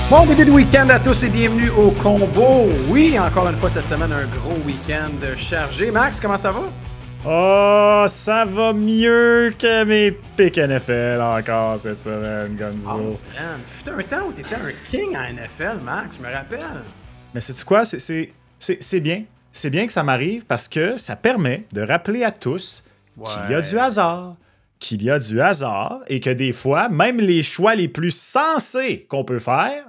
Bon début de week-end à tous et bienvenue au Combo. Oui, encore une fois cette semaine, un gros week-end chargé. Max, comment ça va? Oh, ça va mieux que mes pics NFL encore cette semaine, Gonzo. Fut un temps où t'étais un king en NFL, Max, je me rappelle. Mais sais-tu quoi? C'est bien. C'est bien que ça m'arrive parce que ça permet de rappeler à tous qu'il y a du hasard. Qu'il y a du hasard et que des fois, même les choix les plus sensés qu'on peut faire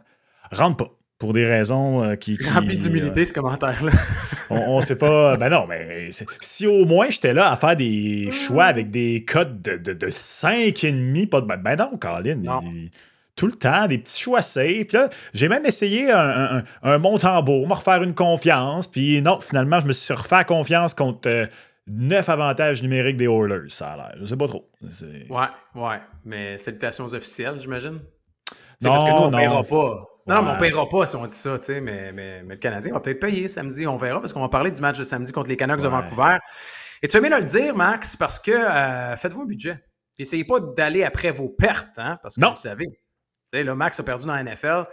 rentrent pas. Pour des raisons qui... C'est rempli d'humilité, ce commentaire-là. On sait pas... Ben non, mais si au moins j'étais là à faire des choix avec des codes de 5,5, pas de... Ben non, Colin, Non. tout le temps, des petits choix safe. Puis là, j'ai même essayé un Montembeau, me refaire une confiance. Puis non, finalement, je me suis refait confiance contre 9 avantages numériques des Oilers, ça a l'air. Je sais pas trop. Ouais. Mais salutations officielles, j'imagine. Non, parce que nous, on non. paiera pas. Non, Ouais. mais on paiera pas si on dit ça, tu sais, mais le Canadien va peut-être payer samedi, on verra, parce qu'on va parler du match de samedi contre les Canucks de Vancouver. Et tu as aimé le dire, Max, parce que faites-vous un budget. Puis essayez pas d'aller après vos pertes, hein, parce que Non. vous savez. Tu sais, là, Max a perdu dans la NFL.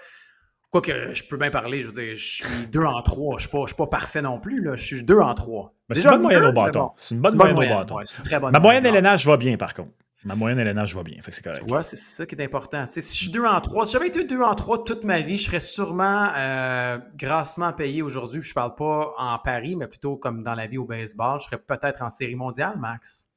Quoique, je peux bien parler, je veux dire, je suis 2 en 3. Je suis pas parfait non plus, là. Je suis 2 en 3. Ben, c'est une bonne moyenne au bâton. Bon. C'est une bonne moyenne au bâton. Ouais, c'est une très bonne Ma moyenne moyenne. LNH va bien, par contre. Ma moyenne LNH va bien, fait que c'est correct. Tu vois, c'est ça qui est important. Tu sais, si je suis 2 en 3, si j'avais été 2 en 3 toute ma vie, je serais sûrement grassement payé aujourd'hui. Je parle pas en Paris, mais plutôt comme dans la vie au baseball. Je serais peut-être en série mondiale, Max.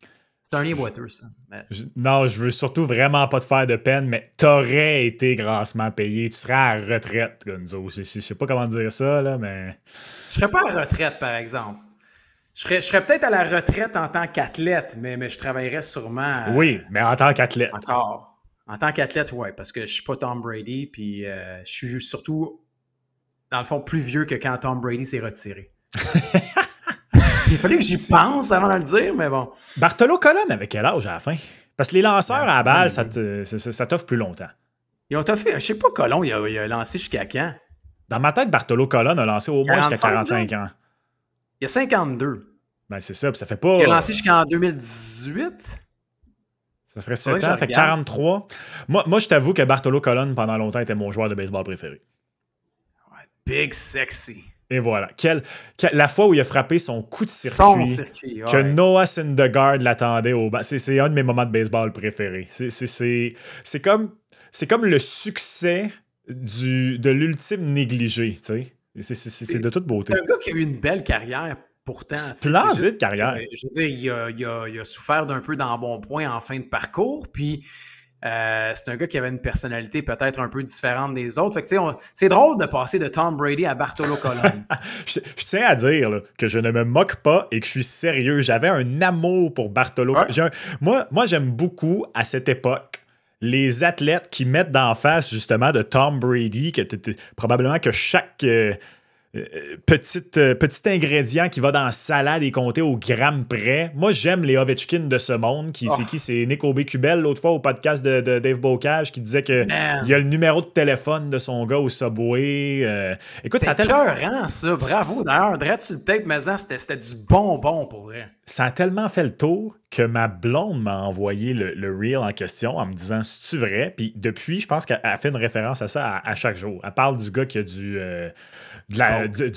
C'est un lien boiteux, ça. Mais... Non, je veux surtout vraiment pas te faire de peine, mais t'aurais été grassement payé. Tu serais à la retraite, Gonzo. Je sais pas comment dire ça, là, mais... Je serais pas à la retraite, par exemple. Je serais peut-être à la retraite en tant qu'athlète, mais je travaillerais sûrement... Oui, mais en tant qu'athlète. Encore. En tant qu'athlète, oui, parce que je suis pas Tom Brady, puis je suis surtout, dans le fond, plus vieux que quand Tom Brady s'est retiré. Il fallait que j'y pense avant de le dire, mais bon. Bartolo Colon avait quel âge à la fin? Parce que les lanceurs à la balle, ça t'offre plus longtemps. Ils ont fait, je sais pas, Colomb, il a lancé jusqu'à quand? Dans ma tête, Bartolo Colon a lancé au moins jusqu'à 45 ans. Il y a 52. Ben c'est ça, puis ça fait pas... Il a lancé jusqu'en 2018. Ça ferait 7 ans, ça fait 43. Moi, je t'avoue que Bartolo Colon, pendant longtemps, était mon joueur de baseball préféré. Ouais, big sexy. Et voilà. La fois où il a frappé son coup de circuit, que Noah Syndergaard l'attendait au banc. C'est un de mes moments de baseball préférés. C'est comme le succès de l'ultime négligé, tu sais. C'est de toute beauté. C'est un gars qui a eu une belle carrière, pourtant. Splendide carrière. Je veux dire, il a souffert d'un peu d'embonpoint en fin de parcours, puis c'est un gars qui avait une personnalité peut-être un peu différente des autres. Fait que, c'est drôle de passer de Tom Brady à Bartolo Colon. je tiens à dire là, que je ne me moque pas et que je suis sérieux. J'avais un amour pour Bartolo. Ouais. Moi, j'aime beaucoup, à cette époque, les athlètes qui mettent d'en face, justement, de Tom Brady, probablement que chaque... petit ingrédient qui va dans la salade et compté au gramme près. Moi, j'aime les Ovechkin de ce monde. C'est qui? C'est Nick Aubé-Kubel, l'autre fois, au podcast de Dave Bocage, qui disait qu'il y a le numéro de téléphone de son gars au Subway. Écoute, c'est écœurant, ça. Bravo. D'ailleurs, direct sur le tape, mais c'était du bonbon, pour vrai. Ça a tellement fait le tour que ma blonde m'a envoyé le reel en question en me disant « C'est-tu vrai? » Puis depuis, je pense qu'elle a fait une référence à ça à chaque jour. Elle parle du gars qui a du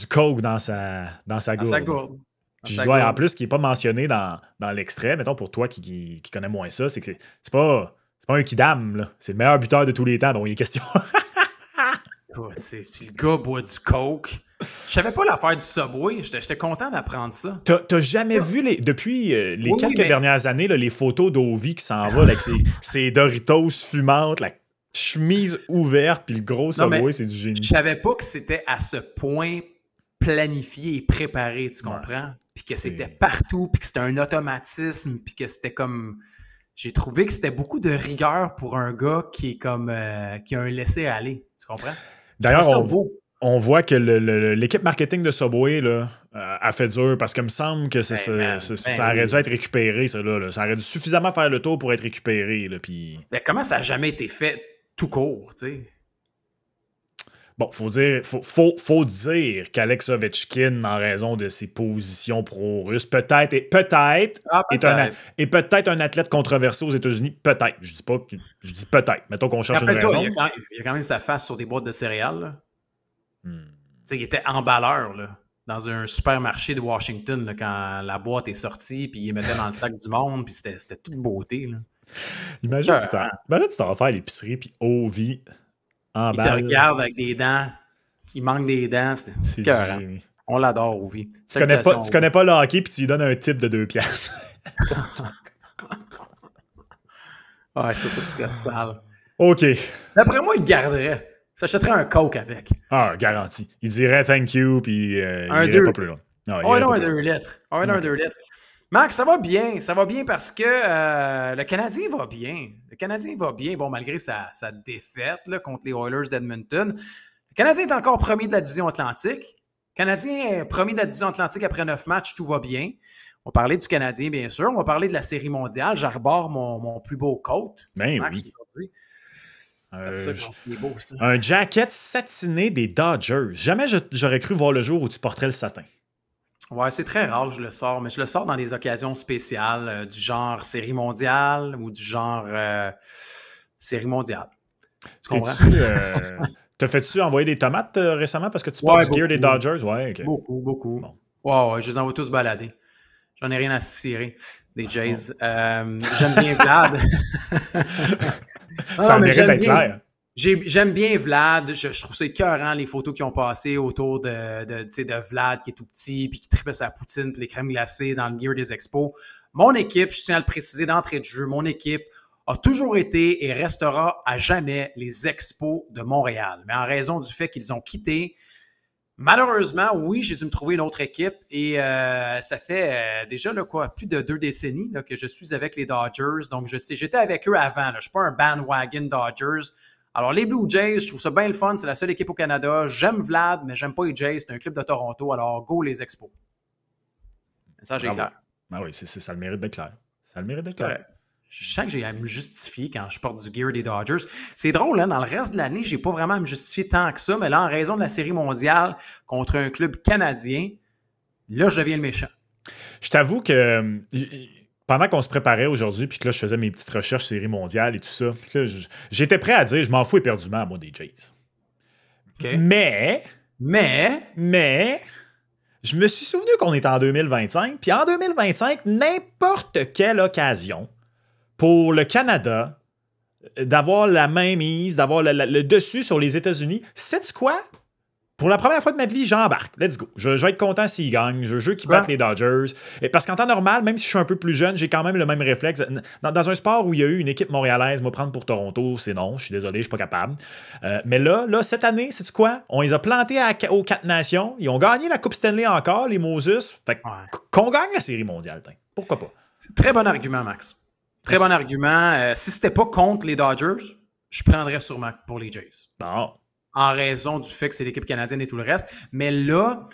coke dans sa gourde. Puis je dis, en plus, qui n'est pas mentionné dans l'extrait, mettons pour toi qui connais moins ça, c'est que c'est pas un kidam, là. C'est le meilleur buteur de tous les temps dont il est question. Puis le gars boit du coke. Je savais pas l'affaire du Subway. J'étais content d'apprendre ça. T'as jamais vu, depuis les quelques dernières années, là, les photos d'Ovi qui s'en va avec ses Doritos fumantes, la chemise ouverte, puis le gros Subway, c'est du génie. Je savais pas que c'était à ce point planifié et préparé, tu comprends? Puis que c'était partout, puis que c'était un automatisme, puis que c'était comme... J'ai trouvé que c'était beaucoup de rigueur pour un gars qui est comme qui a un laisser-aller, tu comprends? D'ailleurs, on voit que l'équipe marketing de Subway là, a fait dur parce qu'il me semble que ça aurait dû être récupéré, ça là. Ça aurait dû suffisamment faire le tour pour être récupéré. Là, puis... Mais comment ça n'a jamais été fait tout court, tu sais? Bon, faut dire qu'Alex Ovechkin, en raison de ses positions pro-russes, peut-être est peut-être un athlète controversé aux États-Unis. Peut-être. Je dis pas que. Je dis peut-être. Mettons qu'on cherche une raison. Il y a quand même sa face sur des boîtes de céréales. Là. Hmm. Il était emballeur là, dans un supermarché de Washington là, quand la boîte est sortie, puis il les mettait dans le sac du monde, puis c'était toute beauté. Là. Imagine tu t'en vas faire l'épicerie, puis Ovi il te regarde avec des dents, il manque des dents. C'est cœur. On l'adore, Ovi. Tu connais pas le hockey, puis tu lui donnes un tip de 2 piastres. Ouais, ça serait sale. OK. D'après moi, il le garderait. S'achèterait un Coke avec. Ah, garanti. Il dirait thank you, puis il irait pas plus loin. Non, un 2 litres. Un 2 litres. Max, ça va bien. Ça va bien parce que le Canadien va bien. Le Canadien va bien, bon, malgré sa défaite là, contre les Oilers d'Edmonton. Le Canadien est encore premier de la division Atlantique. Le Canadien est premier de la division Atlantique après 9 matchs, tout va bien. On va parler du Canadien, bien sûr. On va parler de la Série mondiale. J'arbore mon plus beau coat. Ben Max, oui. aujourd'hui. C'est beau, ça. Un jacket satiné des Dodgers. Jamais j'aurais cru voir le jour où tu porterais le satin. Ouais, c'est très rare que je le sors, mais je le sors dans des occasions spéciales du genre Série mondiale ou du genre Série mondiale. Tu comprends? T'as fait-tu envoyer des tomates récemment parce que tu portes du gear des Dodgers? Ouais, okay. Beaucoup. Bon. Ouais, je les envoie tous balader. J'en ai rien à cirer des Jays. J'aime bien Vlad. Ça mérite d'être clair. J'aime bien Vlad. Je trouve ça écœurant, les photos qui ont passé autour de Vlad qui est tout petit puis qui tripait sa poutine puis les crèmes glacées dans le gear des expos. Mon équipe, je tiens à le préciser d'entrée de jeu, mon équipe a toujours été et restera à jamais les Expos de Montréal. Mais en raison du fait qu'ils ont quitté, malheureusement, oui, j'ai dû me trouver une autre équipe et ça fait déjà là, plus de 2 décennies là, que je suis avec les Dodgers. Donc, j'étais avec eux avant. Là. Je ne suis pas un bandwagon Dodgers. Alors, les Blue Jays, je trouve ça bien le fun. C'est la seule équipe au Canada. J'aime Vlad, mais j'aime pas les Jays. C'est un club de Toronto. Alors, go les Expos. Message est clair. Ah oui, ça le mérite d'être clair. Ça le mérite d'être clair. Je sens que j'ai à me justifier quand je porte du gear des Dodgers. C'est drôle, hein? Dans le reste de l'année, je n'ai pas vraiment à me justifier tant que ça, mais là, en raison de la Série mondiale contre un club canadien, là, je deviens le méchant. Je t'avoue que pendant qu'on se préparait aujourd'hui, puis que là, je faisais mes petites recherches Série mondiale et tout ça, puis là, j'étais prêt à dire, je m'en fous éperdument, moi, des Jays. Okay. Mais, je me suis souvenu qu'on est en 2025, puis en 2025, n'importe quelle occasion pour le Canada d'avoir la main mise, d'avoir le dessus sur les États-Unis, sais-tu quoi? Pour la première fois de ma vie, j'embarque. Let's go. Je vais être content s'ils gagnent. Je veux qu'ils battent les Dodgers. Et parce qu'en temps normal, même si je suis un peu plus jeune, j'ai quand même le même réflexe. Dans un sport où il y a eu une équipe montréalaise, moi, prendre pour Toronto, c'est non. Je suis désolé, je suis pas capable. Mais là, cette année, sais-tu quoi? On les a plantés aux 4 nations. Ils ont gagné la Coupe Stanley encore, les Moses. Fait qu'on gagne la Série mondiale. Pourquoi pas? C'est un très bon argument, Max. Très bon argument. Si c'était pas contre les Dodgers, je prendrais sûrement pour les Jays. Bon. En raison du fait que c'est l'équipe canadienne et tout le reste. Mais là,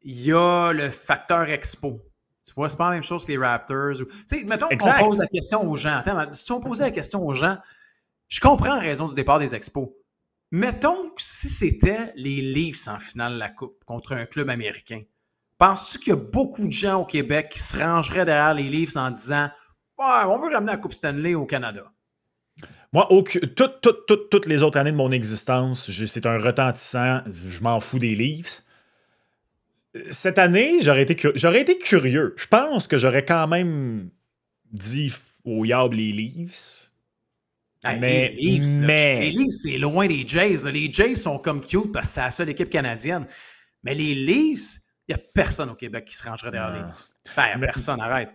il y a le facteur expo. Tu vois, c'est pas la même chose que les Raptors. Tu sais, mettons qu'on pose la question aux gens. Attends, si on posait la question aux gens, je comprends en raison du départ des expos. Mettons que si c'était les Leafs en finale de la Coupe contre un club américain, penses-tu qu'il y a beaucoup de gens au Québec qui se rangeraient derrière les Leafs en disant « Ouais, on veut ramener la Coupe Stanley au Canada ». Moi, toutes les autres années de mon existence, c'est un retentissant, je m'en fous des Leafs. Cette année, j'aurais été curieux. Je pense que j'aurais quand même dit au Yab les Leafs. Mais les Leafs, c'est loin des Jays. Là. Les Jays sont comme cute parce que c'est la seule équipe canadienne. Mais les Leafs, il n'y a personne au Québec qui se rangerait derrière les Leafs. Il n'y a personne, arrête.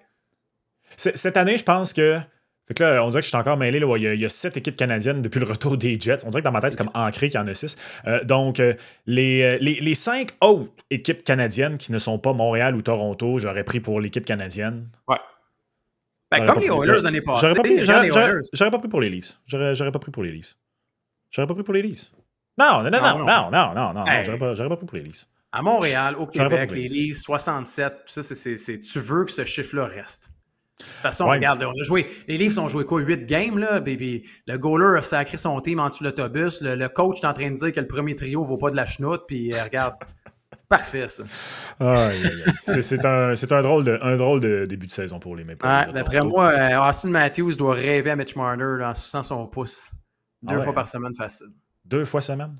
Cette année, je pense que fait que là, on dirait que je suis encore mêlé. Là, il y a 7 équipes canadiennes depuis le retour des Jets. On dirait que dans ma tête, c'est comme ancré qu'il y en a 6. Donc, les 5 autres équipes canadiennes qui ne sont pas Montréal ou Toronto, j'aurais pris pour l'équipe canadienne. Ouais. Comme les Oilers l'année passée. J'aurais pas pris pour les Leafs. J'aurais pas pris pour les Leafs. J'aurais pas pris pour les Leafs. Non. J'aurais pas pris pour les Leafs. À Montréal, au Québec, les Leafs, 67, ça, tu veux que ce chiffre-là reste. De toute façon, regarde, les Leafs ont joué quoi, 8 games, là, baby. Le goaler a sacré son team en dessous de l'autobus. Le coach est en train de dire que le premier trio vaut pas de la chenoute, puis regarde, parfait, ça. C'est un drôle de début de saison pour les Maple Leafs. D'après moi, Austin Matthews doit rêver à Mitch Marner là, en suçant son pouce. 2 fois par semaine, facile. 2 fois semaine?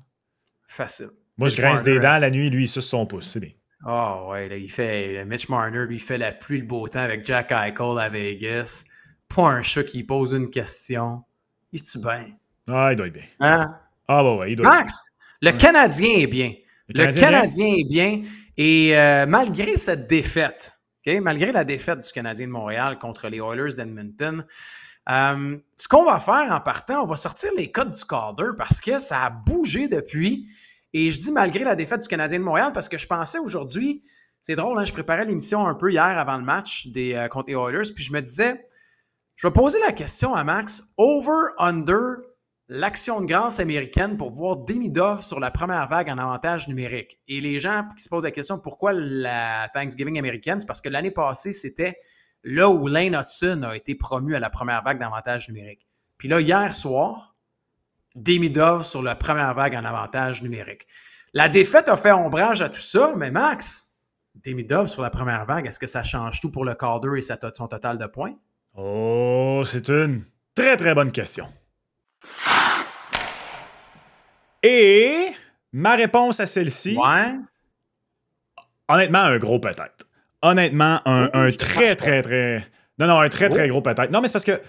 Facile. Moi, je grince des dents la nuit, lui, il suce son pouce, c'est bien. Oh, ouais, là, Mitch Marner, lui, il fait la pluie le beau temps avec Jack Eichel à Vegas. Pas un chat qui pose une question. Il est-tu bien? Ah, il doit être bien. Hein? Ah, bah ouais, il doit être bien. Max, le Canadien est bien. Le Canadien est bien. Et malgré cette défaite, malgré la défaite du Canadien de Montréal contre les Oilers d'Edmonton, ce qu'on va faire en partant, on va sortir les codes du Calder parce que ça a bougé depuis. Et je dis malgré la défaite du Canadien de Montréal parce que je pensais aujourd'hui, c'est drôle, hein, je préparais l'émission un peu hier avant le match contre les Oilers, puis je me disais, je vais poser la question à Max, over-under l'action de grâce américaine pour voir Demidov sur la première vague en avantage numérique. Et les gens qui se posent la question pourquoi la Thanksgiving américaine, c'est parce que l'année passée, c'était là où Lane Hudson a été promu à la première vague d'avantage numérique. Puis là, hier soir, Demidov sur la première vague en avantage numérique. La défaite a fait ombrage à tout ça, mais Max, Demidov sur la première vague, est-ce que ça change tout pour le Calder et son total de points? Oh, c'est une très, très bonne question. Et ma réponse à celle-ci, honnêtement, un gros peut-être. Honnêtement, un très, très, très... Non, un très, très gros peut-être. Non, mais c'est parce que,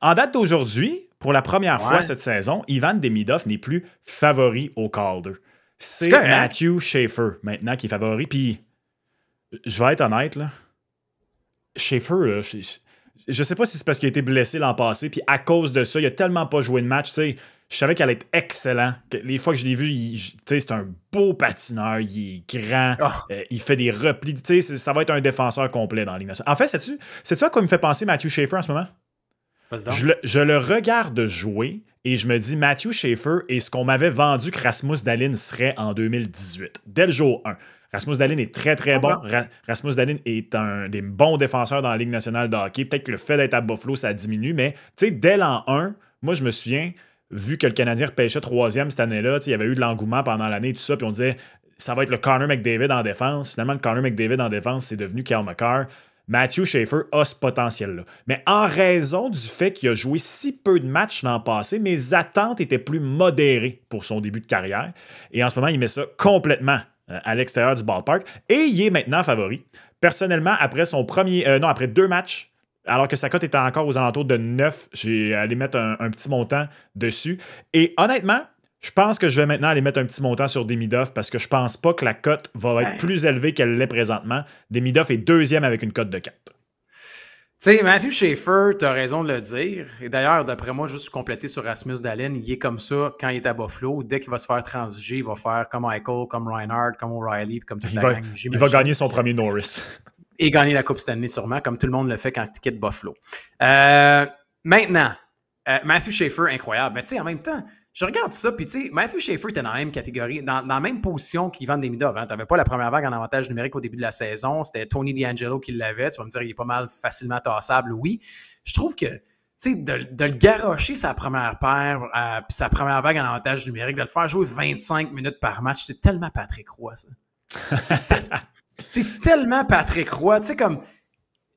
en date d'aujourd'hui, pour la première fois cette saison, Ivan Demidov n'est plus favori au Calder. C'est Matthew Schaefer, maintenant, qui est favori. Puis, je vais être honnête, là. Schaefer, là, je sais pas si c'est parce qu'il a été blessé l'an passé, puis à cause de ça, il a tellement pas joué de match, tu sais. Je savais qu'elle allait être excellent. Les fois que je l'ai vu, c'est un beau patineur, il est grand, il fait des replis. Ça va être un défenseur complet dans la Ligue nationale. En fait, sais-tu à quoi il me fait penser Matthew Schaefer en ce moment? Je le regarde jouer et je me dis Matthew Schaefer est ce qu'on m'avait vendu que Rasmus Dahlin serait en 2018, dès le jour 1. Rasmus Dahlin est très, très bon. Rasmus Dahlin est un des bons défenseurs dans la Ligue nationale de hockey. Peut-être que le fait d'être à Buffalo, ça diminue, mais dès l'an 1, moi, je me souviens, vu que le Canadien repêchait 3e cette année-là, il y avait eu de l'engouement pendant l'année et tout ça, puis on disait ça va être le Connor McDavid en défense. Finalement, le Connor McDavid en défense, c'est devenu Cale Makar. Matthew Schaefer a ce potentiel-là. Mais en raison du fait qu'il a joué si peu de matchs l'an passé, mes attentes étaient plus modérées pour son début de carrière. Et en ce moment, il met ça complètement à l'extérieur du ballpark. Et il est maintenant favori. Personnellement, après après 2 matchs, alors que sa cote était encore aux alentours de 9, j'ai allé mettre un petit montant dessus. Et honnêtement, je pense que je vais maintenant aller mettre un petit montant sur Demidov parce que je pense pas que la cote va être plus élevée qu'elle l'est présentement. Demidov est 2e avec une cote de 4. Tu sais, Matthew Schaefer, tu as raison de le dire. Et d'ailleurs, d'après moi, juste compléter sur Rasmus Dahlin, il est comme ça quand il est à Buffalo. Dès qu'il va se faire transiger, il va faire comme Eichel, comme Reinhardt, comme O'Reilly, comme toute la gang. Il va gagner son premier Norris. Et gagner la Coupe Stanley sûrement, comme tout le monde le fait quand il quitte Buffalo. Maintenant, Matthew Schaefer, incroyable. Mais tu sais, en même temps, je regarde ça, puis tu sais, Matthew Schaefer était dans la même catégorie, dans la même position qu'Ivan Demidov. Hein. Tu n'avais pas la première vague en avantage numérique au début de la saison. C'était Tony DeAngelo qui l'avait. Tu vas me dire, il est pas mal facilement tassable, oui. Je trouve que, tu sais, de le garrocher sa première paire, puis sa première vague en avantage numérique, de le faire jouer 25 minutes par match, c'est tellement Patrick Roy, ça. C'est tellement Patrick Roy. Tu sais, comme...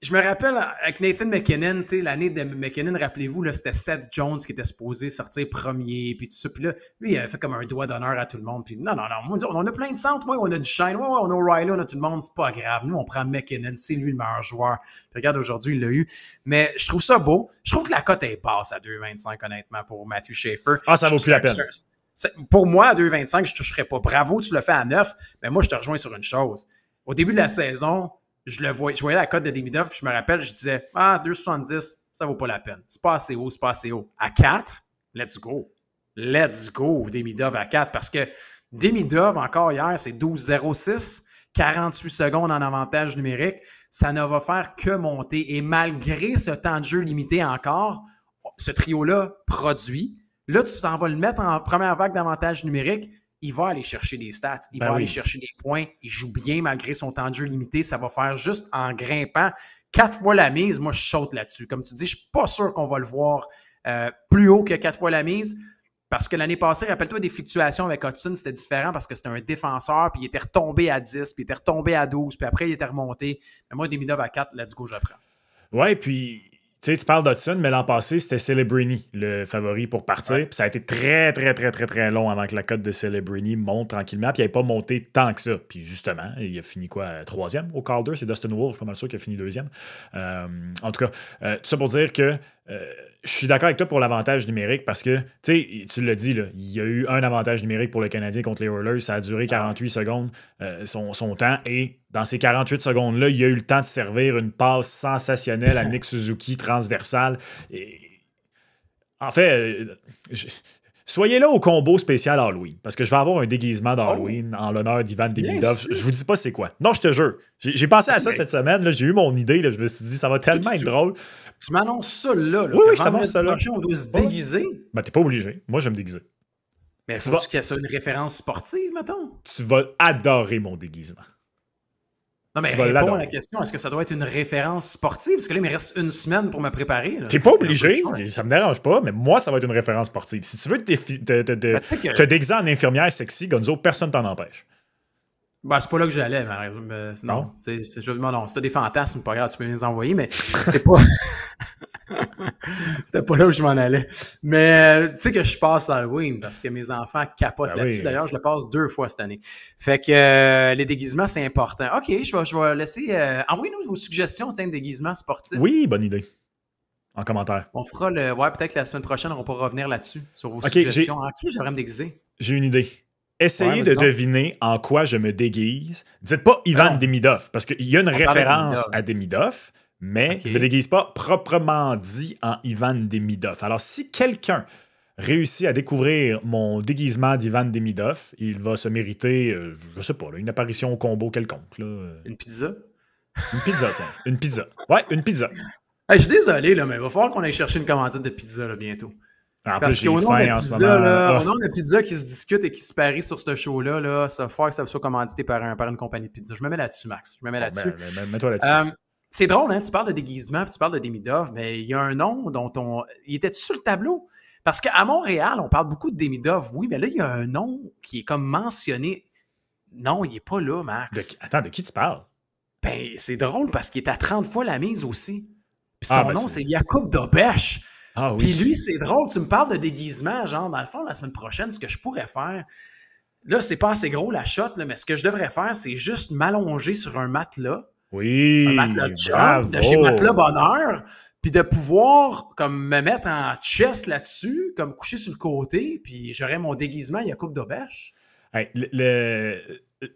Je me rappelle avec Nathan McKinnon, l'année de McKinnon, rappelez-vous, là, c'était Seth Jones qui était supposé sortir premier, puis tout ça. Puis là, lui, il avait fait comme un doigt d'honneur à tout le monde. Puis non, on a plein de centres. Moi, on a du shine. Ouais, on a O'Reilly, on a tout le monde. C'est pas grave. Nous, on prend McKinnon. C'est lui le meilleur joueur. Puis regarde, aujourd'hui, il l'a eu. Mais je trouve ça beau. Je trouve que la cote est basse à 2,25, honnêtement, pour Matthew Schaefer. Ah, ça vaut plus la peine. Pour moi, à 2,25, je ne toucherais pas. Bravo, tu le fais à 9. Mais moi, je te rejoins sur une chose. Au début de la saison, je voyais la cote de Demidov, puis je me rappelle, je disais, 2,70, ça vaut pas la peine. C'est pas assez haut, c'est pas assez haut. À 4, let's go. Let's go, Demidov à 4, parce que Demidov, encore hier, c'est 12,06, 48 secondes en avantage numérique. Ça ne va faire que monter. Et malgré ce temps de jeu limité encore, ce trio-là produit. Là, tu t'en vas le mettre en première vague d'avantage numérique. il va aller chercher des stats, il Ben va aller oui. chercher des points, il joue bien malgré son temps de jeu limité, ça va faire juste en grimpant 4 fois la mise, moi je saute là-dessus. Comme tu dis, je ne suis pas sûr qu'on va le voir plus haut que 4 fois la mise, parce que l'année passée, rappelle-toi des fluctuations avec Hudson, c'était différent parce que c'était un défenseur, puis il était retombé à 10, puis il était retombé à 12, puis après il était remonté. Mais moi, Demidov à 4, let's go, je reprends. Ouais, puis tu sais, tu parles d'Hudson, mais l'an passé, c'était Celebrini, le favori pour partir. Ouais. Puis ça a été très, très, très, très, très long avant que la cote de Celebrini monte tranquillement. Puis il n'avait pas monté tant que ça. Puis justement, il a fini quoi, troisième au Calder? C'est Dustin Wolf, je suis pas mal sûr qu'il a fini deuxième. En tout cas, tout ça pour dire que je suis d'accord avec toi pour l'avantage numérique parce que, tu l'as dit, là, il y a eu un avantage numérique pour le Canadien contre les Oilers. Ça a duré 48 secondes son temps. Et dans ces 48 secondes-là, il a eu le temps de servir une passe sensationnelle à Nick Suzuki transversale. Et, en fait, soyez là au combo spécial Halloween parce que je vais avoir un déguisement d'Halloween en l'honneur d'Ivan Demidov. Je vous dis pas c'est quoi. Non, je te jure. J'ai pensé à ça cette semaine. J'ai eu mon idée. Là, je me suis dit, ça va tellement être drôle. Tu m'annonces ça là. Oui, je t'annonce ça là. On doit se déguiser. Ben, t'es pas obligé. Moi, je vais me déguiser. Mais faut-tu qu'il y ait ça une référence sportive, mettons? Tu vas adorer mon déguisement. Non, mais réponds à la question. Est-ce que ça doit être une référence sportive? Parce que là, il me reste une semaine pour me préparer. T'es pas obligé. Ça me dérange pas, mais moi, ça va être une référence sportive. Si tu veux te déguiser en infirmière sexy, Gonzo, personne t'en empêche. Ben, c'est pas là que j'allais, mais non. Non, si t'as des fantasmes, pas grave, tu peux les envoyer, mais c'est pas. C'était pas là où je m'en allais. Mais tu sais que je passe Halloween parce que mes enfants capotent là-dessus. Oui. D'ailleurs, je le passe 2 fois cette année. Fait que les déguisements, c'est important. OK, je vais laisser. Envoyez-nous vos suggestions de déguisements sportifs. Oui, bonne idée. En commentaire. On fera le. Ouais, peut-être que la semaine prochaine, on pourra revenir là-dessus, sur vos suggestions. En qui j'aimerais me déguiser? J'ai une idée. Essayez de deviner en quoi je me déguise. Dites pas Ivan Demidov, parce qu'il y a une référence à Demidov, mais je ne me déguise pas proprement dit en Ivan Demidov. Alors, si quelqu'un réussit à découvrir mon déguisement d'Ivan Demidov, il va se mériter, je sais pas, là, une apparition au combo quelconque. Là. Une pizza? Une pizza, tiens. Une pizza. Ouais, une pizza. Hey, je suis désolé, là, mais il va falloir qu'on aille chercher une commandite de pizza là, bientôt. En plus, j'ai faim en ce moment. Au nom de pizza qui se discute et qui se parie sur ce show-là, là, ça va faire que ça soit commandité par une compagnie de pizza. Je me mets là-dessus, Max. Je me mets là-dessus. Mets-toi là-dessus. C'est drôle, hein? Tu parles de déguisement puis tu parles de Demidov, mais il y a un nom dont on. Il était sur le tableau? Parce qu'à Montréal, on parle beaucoup de Demidov, oui, mais là, il y a un nom qui est comme mentionné. Non, il n'est pas là, Max. Attends, de qui tu parles? Ben, c'est drôle parce qu'il est à 30 fois la mise aussi. Puis son nom, c'est Jakub Dobeš. Ah, oui. Puis lui, c'est drôle, tu me parles de déguisement, genre, dans le fond, la semaine prochaine, ce que je pourrais faire, là, c'est pas assez gros la shot, là, mais ce que je devrais faire, c'est juste m'allonger sur un matelas. Oui, un matelas de job, de chez Matelas Bonheur, puis de pouvoir, comme, me mettre en chest là-dessus, comme coucher sur le côté, puis j'aurais mon déguisement Jakub Dobeš. Hey,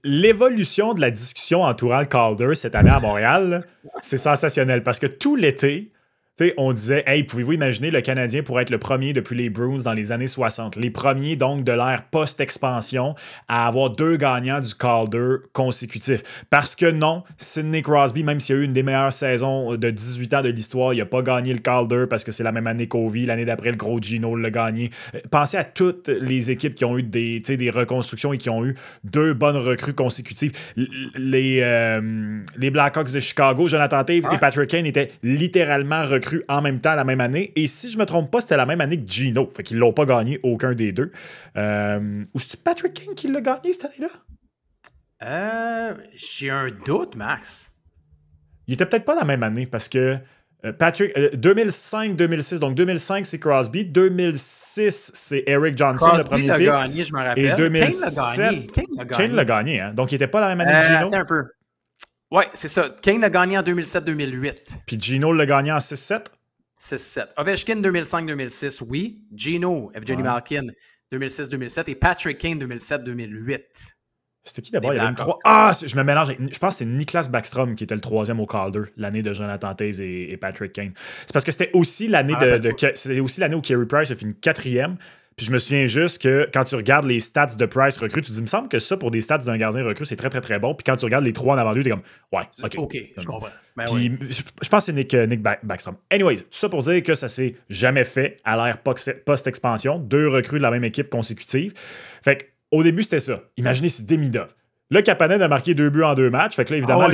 l'évolution de la discussion entourant le Calder cette année à Montréal, c'est sensationnel, parce que tout l'été, on disait, hey, pouvez-vous imaginer le Canadien pourrait être le premier depuis les Bruins dans les années 60. Les premiers, donc, de l'ère post-expansion à avoir 2 gagnants du Calder consécutifs. Parce que non, Sidney Crosby, même s'il y a eu une des meilleures saisons de 18 ans de l'histoire, il n'a pas gagné le Calder parce que c'est la même année qu'Ovi. L'année d'après, le gros Gino l'a gagné. Pensez à toutes les équipes qui ont eu des reconstructions et qui ont eu 2 bonnes recrues consécutives. Les Blackhawks de Chicago, Jonathan Toews et Patrick Kane étaient littéralement recrues en même temps la même année. Et si je me trompe pas, c'était la même année que Gino. Fait qu'ils l'ont pas gagné, aucun des deux. Ou c'est-tu Patrick Kane qui l'a gagné cette année-là? J'ai un doute, Max. Il était peut-être pas la même année parce que Patrick 2005-2006. Donc 2005, c'est Crosby. 2006, c'est Eric Johnson, Crosby le premier l'a pick. gagné, je me rappelle. Et 2007, Kane l'a gagné. Hein? Donc il était pas la même année que Gino. Attends un peu. Ouais, c'est ça. Kane l'a gagné en 2007-2008. Puis Gino l'a gagné en 6-7. 6-7. Ovechkin 2005-2006, oui. Gino, Evgeny Malkin 2006-2007 et Patrick Kane 2007-2008. C'était qui d'abord? Il y avait une 3. Ah, je me mélange. Je pense que c'est Niklas Backstrom qui était le 3e au Calder, l'année de Jonathan Toews et Patrick Kane. C'est parce que c'était aussi l'année c'était aussi l'année où Carey Price a fini 4e. Puis je me souviens juste que quand tu regardes les stats de Price recrue, tu te dis, il me semble que ça, pour des stats d'un gardien recrue, c'est très, très, très bon. Puis quand tu regardes les 3 en avant lui, t'es comme, ouais, OK. OK, je comprends. Ben puis je pense que c'est Nick Backstrom. Anyways, tout ça pour dire que ça s'est jamais fait à l'ère post-expansion. 2 recrues de la même équipe consécutive. Fait que Au début, c'était ça. Imaginez si Demidov. Là, Kapanen a marqué 2 buts en 2 matchs. Fait que là, évidemment,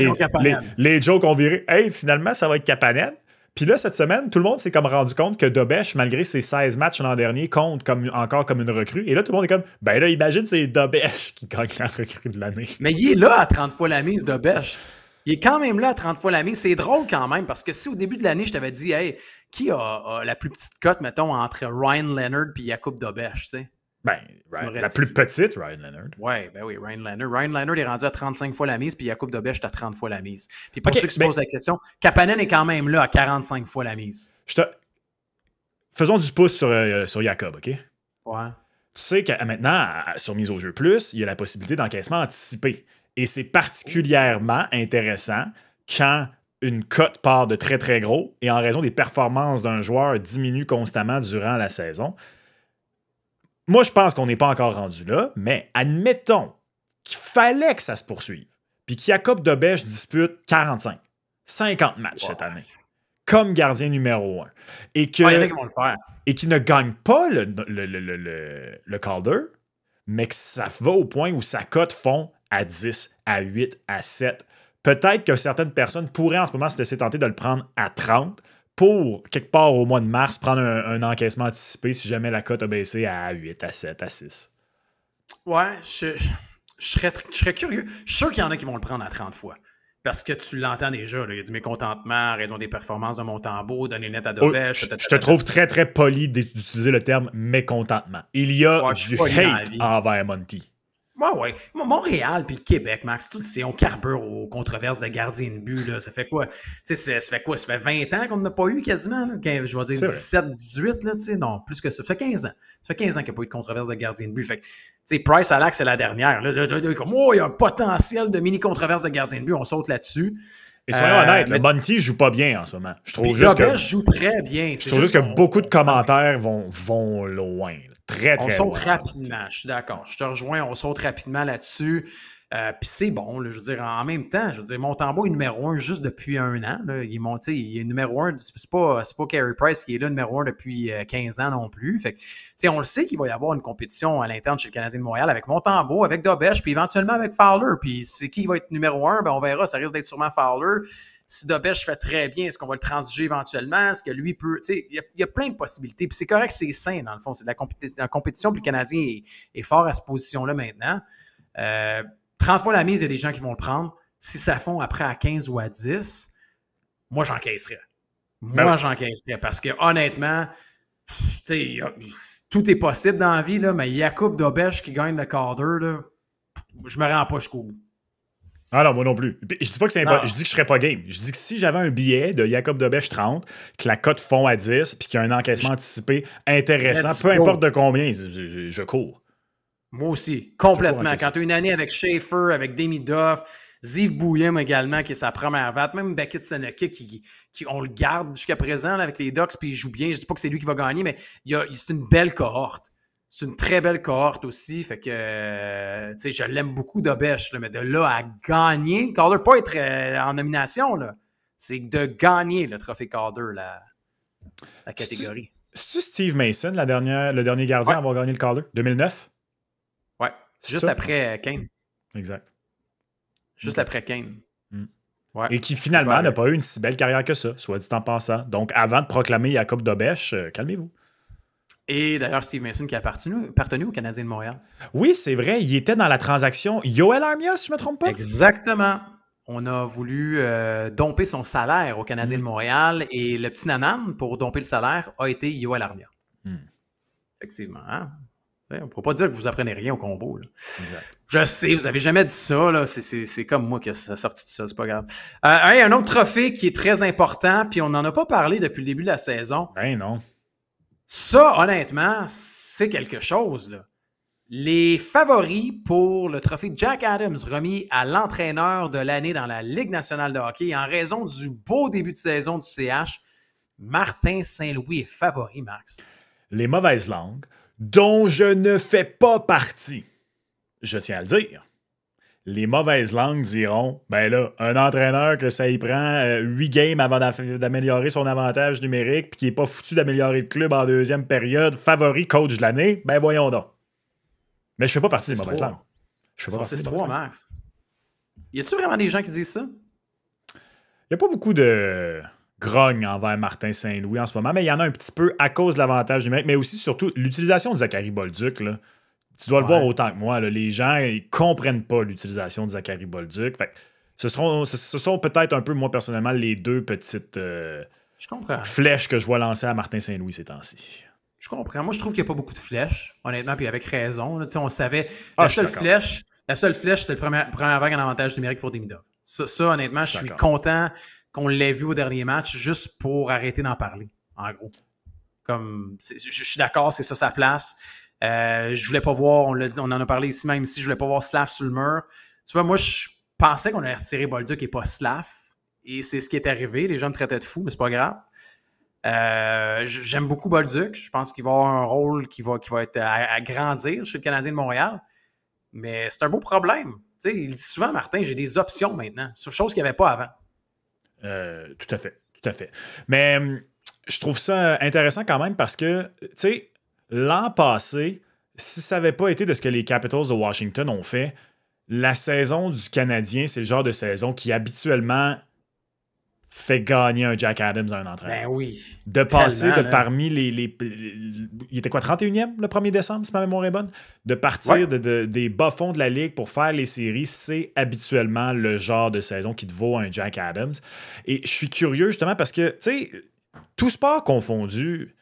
les jokes ont viré. Hey, finalement, ça va être Kapanen. Puis là, cette semaine, tout le monde s'est comme rendu compte que Dobèche, malgré ses 16 matchs l'an dernier, compte encore comme une recrue. Et là, tout le monde est comme, ben là, imagine, c'est Dobèche qui gagne la recrue de l'année. Mais il est là à 30 fois la mise, Dobèche. Il est quand même là à 30 fois la mise. C'est drôle quand même, parce que si au début de l'année, je t'avais dit, hey, qui a la plus petite cote, mettons, entre Ryan Leonard et Jakub Dobèche, tu sais? Ben, la plus petite, Ryan Leonard. Ouais, ben oui, Ryan Leonard. Ryan Leonard est rendu à 35 fois la mise, puis Jakub Dobèche est à 30 fois la mise. Puis pour ceux qui se posent la question, Kapanen est quand même là à 45 fois la mise. Faisons du pouce sur Jakob, OK? Ouais. Tu sais que maintenant, sur Mise au jeu plus, il y a la possibilité d'encaissement anticipé. Et c'est particulièrement intéressant quand une cote part de très, très gros et en raison des performances d'un joueur diminue constamment durant la saison. Moi, je pense qu'on n'est pas encore rendu là, mais admettons qu'il fallait que ça se poursuive. Puis qu'Jakob Dobèche dispute 50 matchs cette année, comme gardien numéro 1. Et que, il y en a qui vont le faire. Et qu'il ne gagne pas le Calder, mais que ça va au point où sa cote fond à 10, à 8, à 7. Peut-être que certaines personnes pourraient en ce moment se laisser tenter de le prendre à 30 pour, quelque part au mois de mars, prendre un encaissement anticipé si jamais la cote a baissé à 8, à 7, à 6. Ouais, je serais curieux. Je suis sûr qu'il y en a qui vont le prendre à 30 fois. Parce que tu l'entends déjà, là, il y a du mécontentement à raison des performances de Montembeault, donner net à Dobèche. Je te trouve très, très poli d'utiliser le terme mécontentement. Il y a du hate envers Monty. Ouais. Montréal puis le Québec, Max, tout c'est on carbure aux controverses de gardien de but. Là. Ça fait quoi? Ça fait 20 ans qu'on n'a pas eu quasiment. Là. Je vais dire 17, 18, là, non, plus que ça. Ça fait 15 ans. Ça fait 15 ans qu'il n'y a pas eu de controverse de gardien de but. Fait que, Price Alak, c'est la dernière. Là, comme, il y a un potentiel de mini-controverse de gardien de but. On saute là-dessus. Et soyons honnêtes, le Monty joue pas bien en ce moment. Je trouve juste que joue très bien. Je trouve juste que beaucoup de commentaires vont loin. Très, très loin. On saute rapidement, je suis d'accord. Je te rejoins, on saute rapidement là-dessus. Puis c'est bon, là, je veux dire, en même temps, je veux dire, Montembeault est numéro 1 juste depuis 1 an. Là. Il est monté, il est numéro 1. C'est pas Carey Price qui est là numéro 1 depuis 15 ans non plus. Fait que, on le sait qu'il va y avoir une compétition à l'interne chez le Canadien de Montréal avec Montembeault, avec Dobèche, puis éventuellement avec Fowler. Puis c'est qui va être numéro 1? Ben, on verra, ça risque d'être sûrement Fowler. Si Dobèche fait très bien, est-ce qu'on va le transiger éventuellement? Est-ce que lui peut... Il y a plein de possibilités. Puis c'est correct, c'est sain, dans le fond. C'est de la compétition, puis le Canadien est fort à cette position-là maintenant. 30 fois la mise, il y a des gens qui vont le prendre. Si ça fond après à 15 ou à 10, moi, j'encaisserais. J'encaisserais parce que honnêtement, tout est possible dans la vie, là, mais Jakub Dobèche qui gagne le Calder, là, je me rends pas jusqu'au bout. Ah non, moi non plus. Je dis pas que c'est je dis que je serais pas game. Je dis que si j'avais un billet de Jakub Dobèche 30, que la cote fond à 10, puis qu'il y a un encaissement anticipé intéressant, peu importe de combien, je cours. Moi aussi, complètement. Quand tu as une année avec Schaefer, avec Demidov, Ziv Bouillem également, qui est sa première vatte, même Beckett Seneke, qui on le garde jusqu'à présent là, avec les Ducks, puis il joue bien. Je dis pas que c'est lui qui va gagner, mais c'est une belle cohorte. C'est une très belle cohorte aussi, fait que je l'aime beaucoup Dobèche, mais de là à gagner, Calder, pas être en nomination, là, c'est de gagner le trophée Calder, la catégorie. C'est-tu Steve Mason, le dernier gardien à avoir gagné le Calder? 2009? Ouais, juste après Kane. Exact. Juste après Kane. Ouais, et qui finalement n'a pas eu une si belle carrière que ça, soit dit en passant. Donc avant de proclamer Jakub Dobèche, calmez-vous. Et d'ailleurs, Steve Mason qui a appartenu au Canadien de Montréal. Oui, c'est vrai. Il était dans la transaction Yoel Armia, si je ne me trompe pas. Exactement. On a voulu domper son salaire au Canadien de Montréal et le petit nanan pour domper le salaire a été Yoel Armia. Effectivement. Hein? On ne peut pas dire que vous apprenez rien au combo. Là. Je sais, vous n'avez jamais dit ça. Là. C'est comme moi qui ça sorti de ça, c'est pas grave. Un autre trophée qui est très important, puis on n'en a pas parlé depuis le début de la saison. Ben non. Ça, honnêtement, c'est quelque chose. Là. Les favoris pour le trophée Jack Adams remis à l'entraîneur de l'année dans la Ligue nationale de hockey en raison du beau début de saison du CH, Martin Saint-Louis est favori, Max. Les mauvaises langues, dont je ne fais pas partie, je tiens à le dire. Les mauvaises langues diront, ben là, un entraîneur que ça y prend 8 games avant d'améliorer son avantage numérique puis qui n'est pas foutu d'améliorer le club en deuxième période, favori coach de l'année, ben voyons donc. Mais je fais pas partie des 6-3. mauvaises langues. Je fais pas partie des 6-3, Max. Y a-tu vraiment des gens qui disent ça? Il n'y a pas beaucoup de grogne envers Martin Saint-Louis en ce moment, mais il y en a un petit peu à cause de l'avantage numérique, mais aussi, surtout, l'utilisation de Zachary Bolduc. Là, tu dois le voir autant que moi. Là, les gens ne comprennent pas l'utilisation de Zachary Bolduc. Fait, ce sont peut-être un peu, moi, personnellement, les deux petites flèches que je vois lancer à Martin Saint-Louis ces temps-ci. Je comprends. Moi, je trouve qu'il n'y a pas beaucoup de flèches, honnêtement, puis avec raison. Là, on savait. La seule flèche, c'était le première vague en avantage numérique pour Demidov. Ça, honnêtement, je suis content qu'on l'ait vu au dernier match juste pour arrêter d'en parler, en gros. Comme, je suis d'accord, c'est ça sa place. Je voulais pas voir, on en a parlé ici même ici, je voulais pas voir Slav sur le mur. Tu vois, moi, je pensais qu'on allait retirer Bolduc et pas Slav. Et c'est ce qui est arrivé. Les gens me traitaient de fou, mais c'est pas grave. J'aime beaucoup Bolduc. Je pense qu'il va avoir un rôle qui va être à grandir chez le Canadien de Montréal. Mais c'est un beau problème. Tu sais, il dit souvent, Martin, j'ai des options maintenant, sur choses qu'il n'y avait pas avant. Tout à fait. Mais je trouve ça intéressant quand même parce que, tu sais, l'an passé, si ça n'avait pas été de ce que les Capitals de Washington ont fait, la saison du Canadien, c'est le genre de saison qui habituellement fait gagner un Jack Adams à un entraîneur. Ben oui. De passer parmi les il était quoi, 31e le 1er décembre, si ma mémoire est bonne? De partir des bas-fonds de la Ligue pour faire les séries, c'est habituellement le genre de saison qui te vaut un Jack Adams. Et je suis curieux justement parce que, tu sais, tout sport confondu,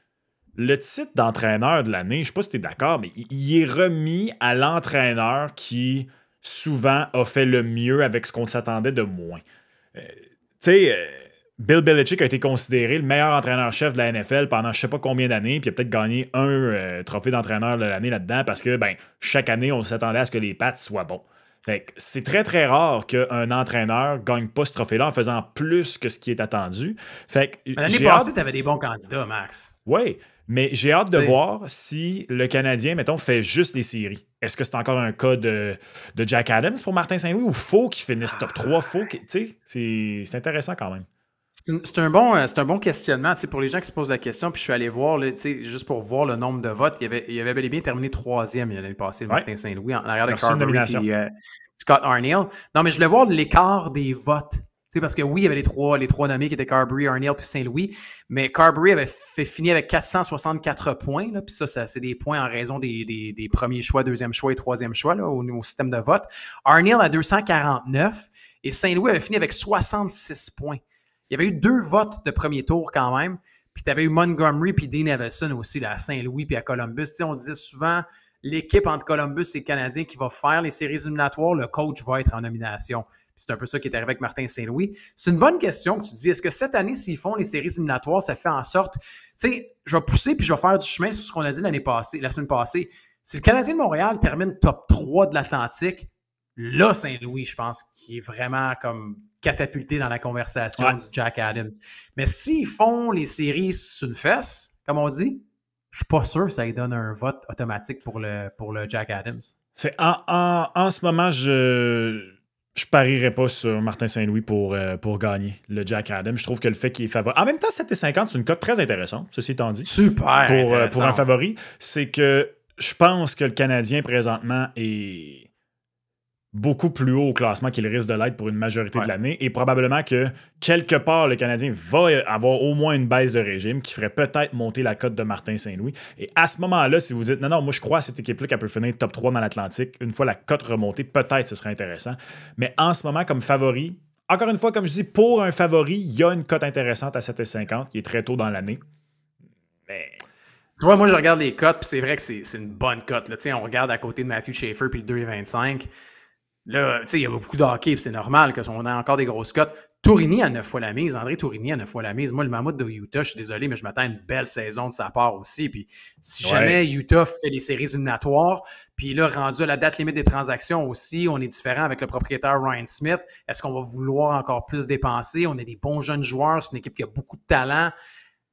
le titre d'entraîneur de l'année, je sais pas si tu es d'accord, mais il est remis à l'entraîneur qui souvent a fait le mieux avec ce qu'on s'attendait de moins. Tu sais, Bill Belichick a été considéré le meilleur entraîneur-chef de la NFL pendant je sais pas combien d'années, puis il a peut-être gagné un trophée d'entraîneur de l'année là-dedans parce que chaque année, on s'attendait à ce que les Pats soient bons. Fait que c'est très, très rare qu'un entraîneur gagne pas ce trophée-là en faisant plus que ce qui est attendu. Fait que l'année passée, tu avais des bons candidats, Max. Oui, mais j'ai hâte de voir si le Canadien, mettons, fait juste les séries. Est-ce que c'est encore un cas de Jack Adams pour Martin Saint-Louis ou faut qu'il finisse top 3? C'est intéressant quand même. C'est un bon questionnement pour les gens qui se posent la question. Puis je suis allé voir, là, juste pour voir le nombre de votes. Il avait bel et bien terminé 3e l'année passée, Martin Saint-Louis, en arrière de Carberry et Scott Arniel. Non, mais je voulais voir l'écart des votes. Parce que oui, il y avait les trois nommés qui étaient Carberry, Arniel puis Saint-Louis. Mais Carberry avait fini avec 464 points. Puis ça, c'est des points en raison des premiers choix, deuxième choix et troisième choix là, au système de vote. Arniel à 249 et Saint-Louis avait fini avec 66 points. Il y avait eu 2 votes de premier tour quand même. Puis tu avais eu Montgomery puis Dean Evison aussi là, à Saint-Louis puis à Columbus. On disait souvent, l'équipe entre Columbus et le Canadien qui va faire les séries éliminatoires, le coach va être en nomination. Puis c'est un peu ça qui est arrivé avec Martin Saint-Louis. C'est une bonne question que tu te dis. Est-ce que cette année, s'ils font les séries éliminatoires, ça fait en sorte... Tu sais, je vais pousser puis je vais faire du chemin sur ce qu'on a dit la semaine passée. Si le Canadien de Montréal termine top 3 de l'Atlantique, là, Saint-Louis, je pense, qui est vraiment comme catapulté dans la conversation du Jack Adams. Mais s'ils font les séries sur une fesse, comme on dit, je suis pas sûr que ça lui donne un vote automatique pour le Jack Adams. C'est en ce moment, je parierais pas sur Martin Saint-Louis pour gagner le Jack Adams. Je trouve que le fait qu'il est favori... En même temps, 7,50, c'est une cote très intéressante, ceci étant dit. Super pour un favori. C'est que je pense que le Canadien, présentement, est beaucoup plus haut au classement qu'il risque de l'être pour une majorité de l'année. Et probablement que, quelque part, le Canadien va avoir au moins une baisse de régime qui ferait peut-être monter la cote de Martin Saint-Louis. Et à ce moment-là, si vous dites, non, moi je crois à cette équipe-là qu'elle peut finir top 3 dans l'Atlantique, une fois la cote remontée, peut-être ce serait intéressant. Mais en ce moment, comme favori, encore une fois, comme je dis, pour un favori, il y a une cote intéressante à 7,50 qui est très tôt dans l'année. Mais... Tu vois, moi, je regarde les cotes, puis c'est vrai que c'est une bonne cote. On regarde à côté de Matthew Schaefer, puis le 2,25. Là, tu sais, il y a beaucoup de hockey, puis c'est normal qu'on ait encore des grosses cotes. Tourigny a 9 fois la mise. André Tourigny a 9 fois la mise. Moi, le Mammouth de Utah, je suis désolé, mais je m'attends à une belle saison de sa part aussi. Puis si jamais Utah fait les séries éliminatoires, puis là, rendu à la date limite des transactions aussi, on est différent avec le propriétaire Ryan Smith. Est-ce qu'on va vouloir encore plus dépenser? On a des bons jeunes joueurs. C'est une équipe qui a beaucoup de talent.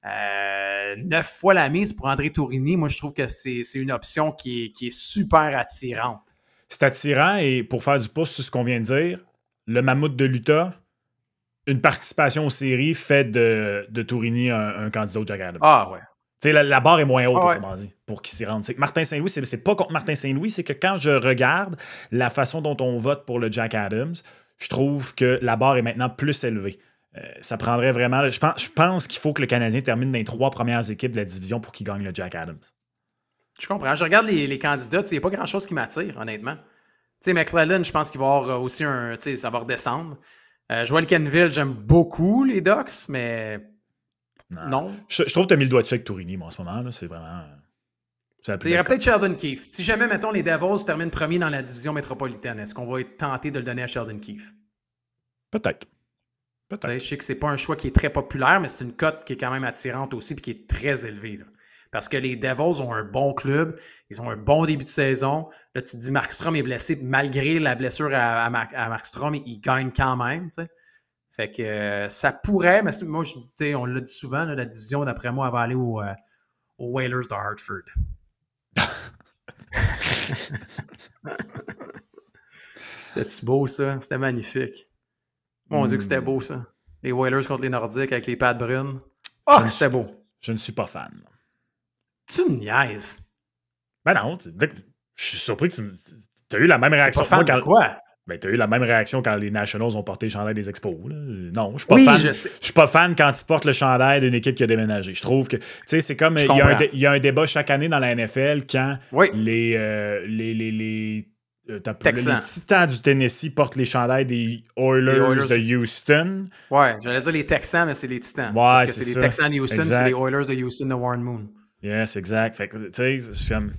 9 fois la mise pour André Tourigny, moi, je trouve que c'est une option qui est super attirante. C'est attirant et pour faire du pouce sur ce qu'on vient de dire, le Mammouth de l'Utah, une participation aux séries fait de Tourigny un candidat au Jack Adams. Ah ouais. Tu sais, la barre est moins haute, Ouais. autrement dit, pour qu'ils s'y rendent. C'est que Martin Saint-Louis, c'est pas contre Martin Saint-Louis, c'est que quand je regarde la façon dont on vote pour le Jack Adams, je trouve que la barre est maintenant plus élevée. Ça prendrait vraiment... Je pense qu'il faut que le Canadien termine dans les 3 premières équipes de la division pour qu'il gagne le Jack Adams. Je comprends. Je regarde les candidats. Il n'y a pas grand-chose qui m'attire, honnêtement. Tu sais, McClellan, je pense qu'il va avoir aussi un... Tu sais, ça va redescendre. Joel Kenville, j'aime beaucoup les Ducks, mais... Non. Je trouve que tu as mis le doigt dessus avec Tourigny, moi, en ce moment. Là, c'est vraiment... Il y aurait peut-être Sheldon Keefe. Si jamais, mettons, les Devils terminent premier dans la division métropolitaine, est-ce qu'on va être tenté de le donner à Sheldon Keefe? Peut-être. Je sais que c'est pas un choix qui est très populaire, mais c'est une cote qui est quand même attirante aussi et qui est très élevée. Là. Parce que les Devils ont un bon club, ils ont un bon début de saison. Là, tu te dis Markstrom est blessé, malgré la blessure à Markstrom, il gagne quand même. T'sais. Fait que ça pourrait, mais moi, on l'a dit souvent, là, la division, d'après moi, elle va aller aux Whalers de Hartford. C'était beau, ça? C'était magnifique. Mon Dieu que c'était beau, ça. Les Whalers contre les Nordiques avec les pattes brunes. Oh, c'était beau. Je ne suis pas fan. Tu me niaises. Ben non, je suis surpris que tu as eu la même réaction que moi quand... Quoi? Ben, tu as eu la même réaction quand les Nationals ont porté le chandail des Expos. Là. Non, je suis pas fan. Je suis pas fan quand ils portent le chandail d'une équipe qui a déménagé. Je trouve que, tu sais, c'est comme, il y a un débat chaque année dans la NFL quand les Titans du Tennessee portent les chandails des Oilers de Houston. Ouais, j'allais dire les Texans, mais c'est les Titans. Ouais, parce que c'est les Texans de Houston, c'est les Oilers de Houston de Warren Moon. Yes, exact. Fait que, tu sais, c'est comme...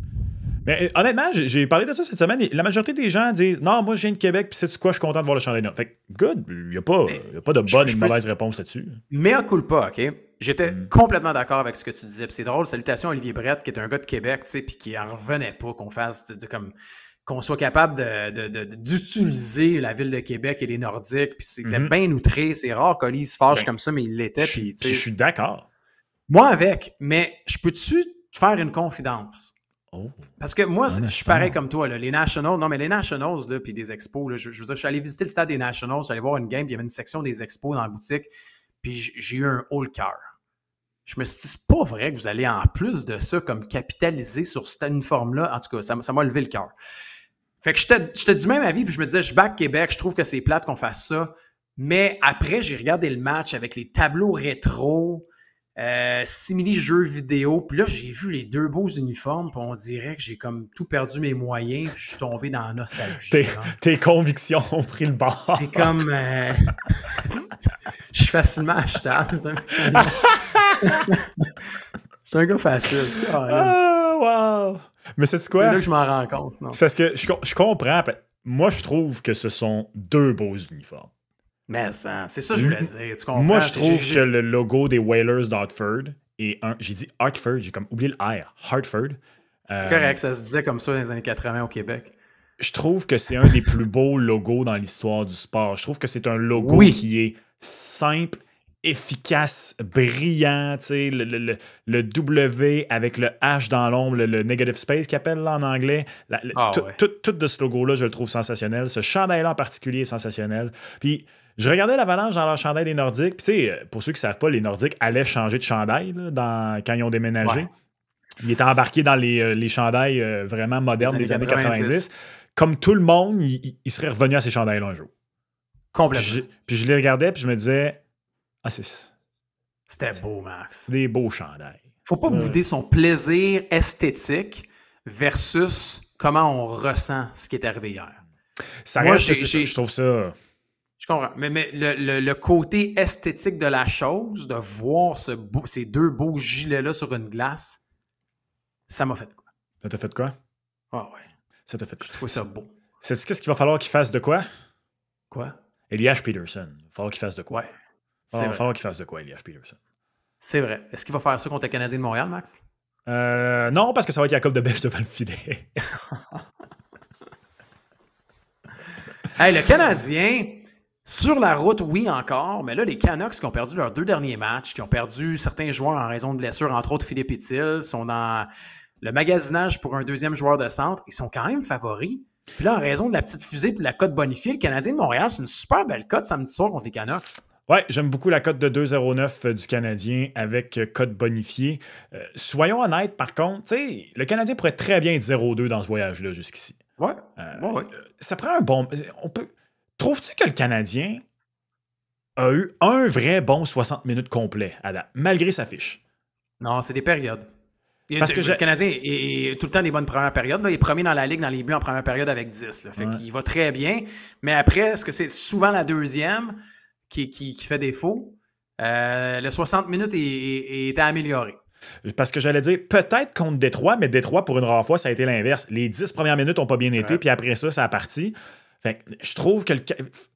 Mais honnêtement, j'ai parlé de ça cette semaine et la majorité des gens disent « Non, moi, je viens de Québec, puis sais-tu quoi, je suis content de voir le chandail là. » Fait que, good, il n'y a pas de bonne ou de mauvaise réponse là-dessus. Mea culpa, OK? J'étais complètement d'accord avec ce que tu disais. Puis c'est drôle, salutations à Olivier Brett, qui est un gars de Québec, tu sais, puis qui en revenait pas qu'on fasse, comme... qu'on soit capable d'utiliser la ville de Québec et les Nordiques, puis c'était bien outré. C'est rare qu'Oli se fâche comme ça, mais il l'était. Je suis d'accord. Moi avec, mais je peux-tu te faire une confidence? Oh. Parce que moi, je suis pareil comme toi. Là, les Nationals, puis des expos, là, je veux dire, je suis allé visiter le stade des Nationals, je suis allé voir une game, puis il y avait une section des expos dans la boutique, puis j'ai eu un haut le cœur. Je me suis dit, c'est pas vrai que vous allez en plus de ça, comme capitaliser sur cet uniforme-là. En tout cas, ça m'a levé le cœur. Fait que j'étais du même avis, puis je me disais, je back Québec, je trouve que c'est plate qu'on fasse ça. Mais après, j'ai regardé le match avec les tableaux rétro, simili-jeux vidéo, puis là, j'ai vu les 2 beaux uniformes, puis on dirait que j'ai comme tout perdu mes moyens, puis je suis tombé dans la nostalgie. Tes convictions ont pris le bord. C'est comme... je suis facilement achetable. C'est un gars facile. Oh, wow! Mais c'est quoi? C'est là que je m'en rends compte. Non? Parce que je comprends. Moi, je trouve que ce sont 2 beaux uniformes. Mais ça, c'est ça que je voulais dire. Tu comprends? Moi, je trouve que le logo des Whalers d'Hartford est j'ai dit Hartford, j'ai comme oublié le R. Hartford. C'est correct, ça se disait comme ça dans les années 80 au Québec. Je trouve que c'est un des plus beaux logos dans l'histoire du sport. Je trouve que c'est un logo qui est simple, efficace, brillant, tu sais, le W avec le H dans l'ombre, le negative space qu'ils appellent là en anglais. Tout de ce logo-là, je le trouve sensationnel. Ce chandail-là en particulier est sensationnel. Puis, je regardais l'Avalanche dans leur chandail des Nordiques. Puis, tu sais, pour ceux qui ne savent pas, les Nordiques allaient changer de chandail là, quand ils ont déménagé. Ouais. Ils étaient embarqués dans les chandails vraiment modernes des années 90. Comme tout le monde, ils seraient revenus à ces chandails-là un jour. Complètement. Puis je les regardais, puis je me disais... C'était beau, Max. Des beaux chandails. Faut pas bouder son plaisir esthétique versus comment on ressent ce qui est arrivé hier. Ça reste, je trouve ça... Je comprends. Mais le côté esthétique de la chose, de voir ces 2 beaux gilets-là sur une glace, ça m'a fait quoi? Ça t'a fait quoi? Ah ouais. Ça t'a fait quoi? Je trouve ça beau. Sais-tu qu'est-ce qu'il va falloir qu'il fasse de quoi? Quoi? Elias Peterson. Il va falloir qu'il fasse de quoi? Ouais. Il va falloir qu'il fasse de quoi, Elias Peterson? C'est vrai. Est-ce qu'il va faire ça contre le Canadien de Montréal, Max? Non, parce que ça va être Jacob Debèche devant le filet. Hey, le Canadien, sur la route, oui, encore, mais là, les Canucks qui ont perdu leurs 2 derniers matchs, qui ont perdu certains joueurs en raison de blessures, entre autres Philippe Hill, sont dans le magasinage pour un 2e joueur de centre. Ils sont quand même favoris. Puis là, en raison de la petite fusée et de la cote bonifiée, le Canadien de Montréal, c'est une super belle cote samedi soir contre les Canucks. Ouais, j'aime beaucoup la cote de 2,09 du Canadien avec cote bonifiée. Soyons honnêtes, par contre, le Canadien pourrait très bien être 0-2 dans ce voyage-là jusqu'ici. Ouais. Ça prend un bon... Trouves-tu que le Canadien a eu un vrai bon 60 minutes complet à date, malgré sa fiche? Non, c'est des périodes. Parce que le Canadien est tout le temps des bonnes premières périodes. Là. Il est premier dans la Ligue dans les buts en première période avec 10. Là. Fait qu'il va très bien. Mais après, est-ce que c'est souvent la deuxième qui fait défaut? Le 60 minutes est à améliorer. Parce que j'allais dire, peut-être contre Détroit, mais Détroit, pour une rare fois, ça a été l'inverse. Les 10 premières minutes n'ont pas bien été, puis après ça a parti. Fait que je trouve que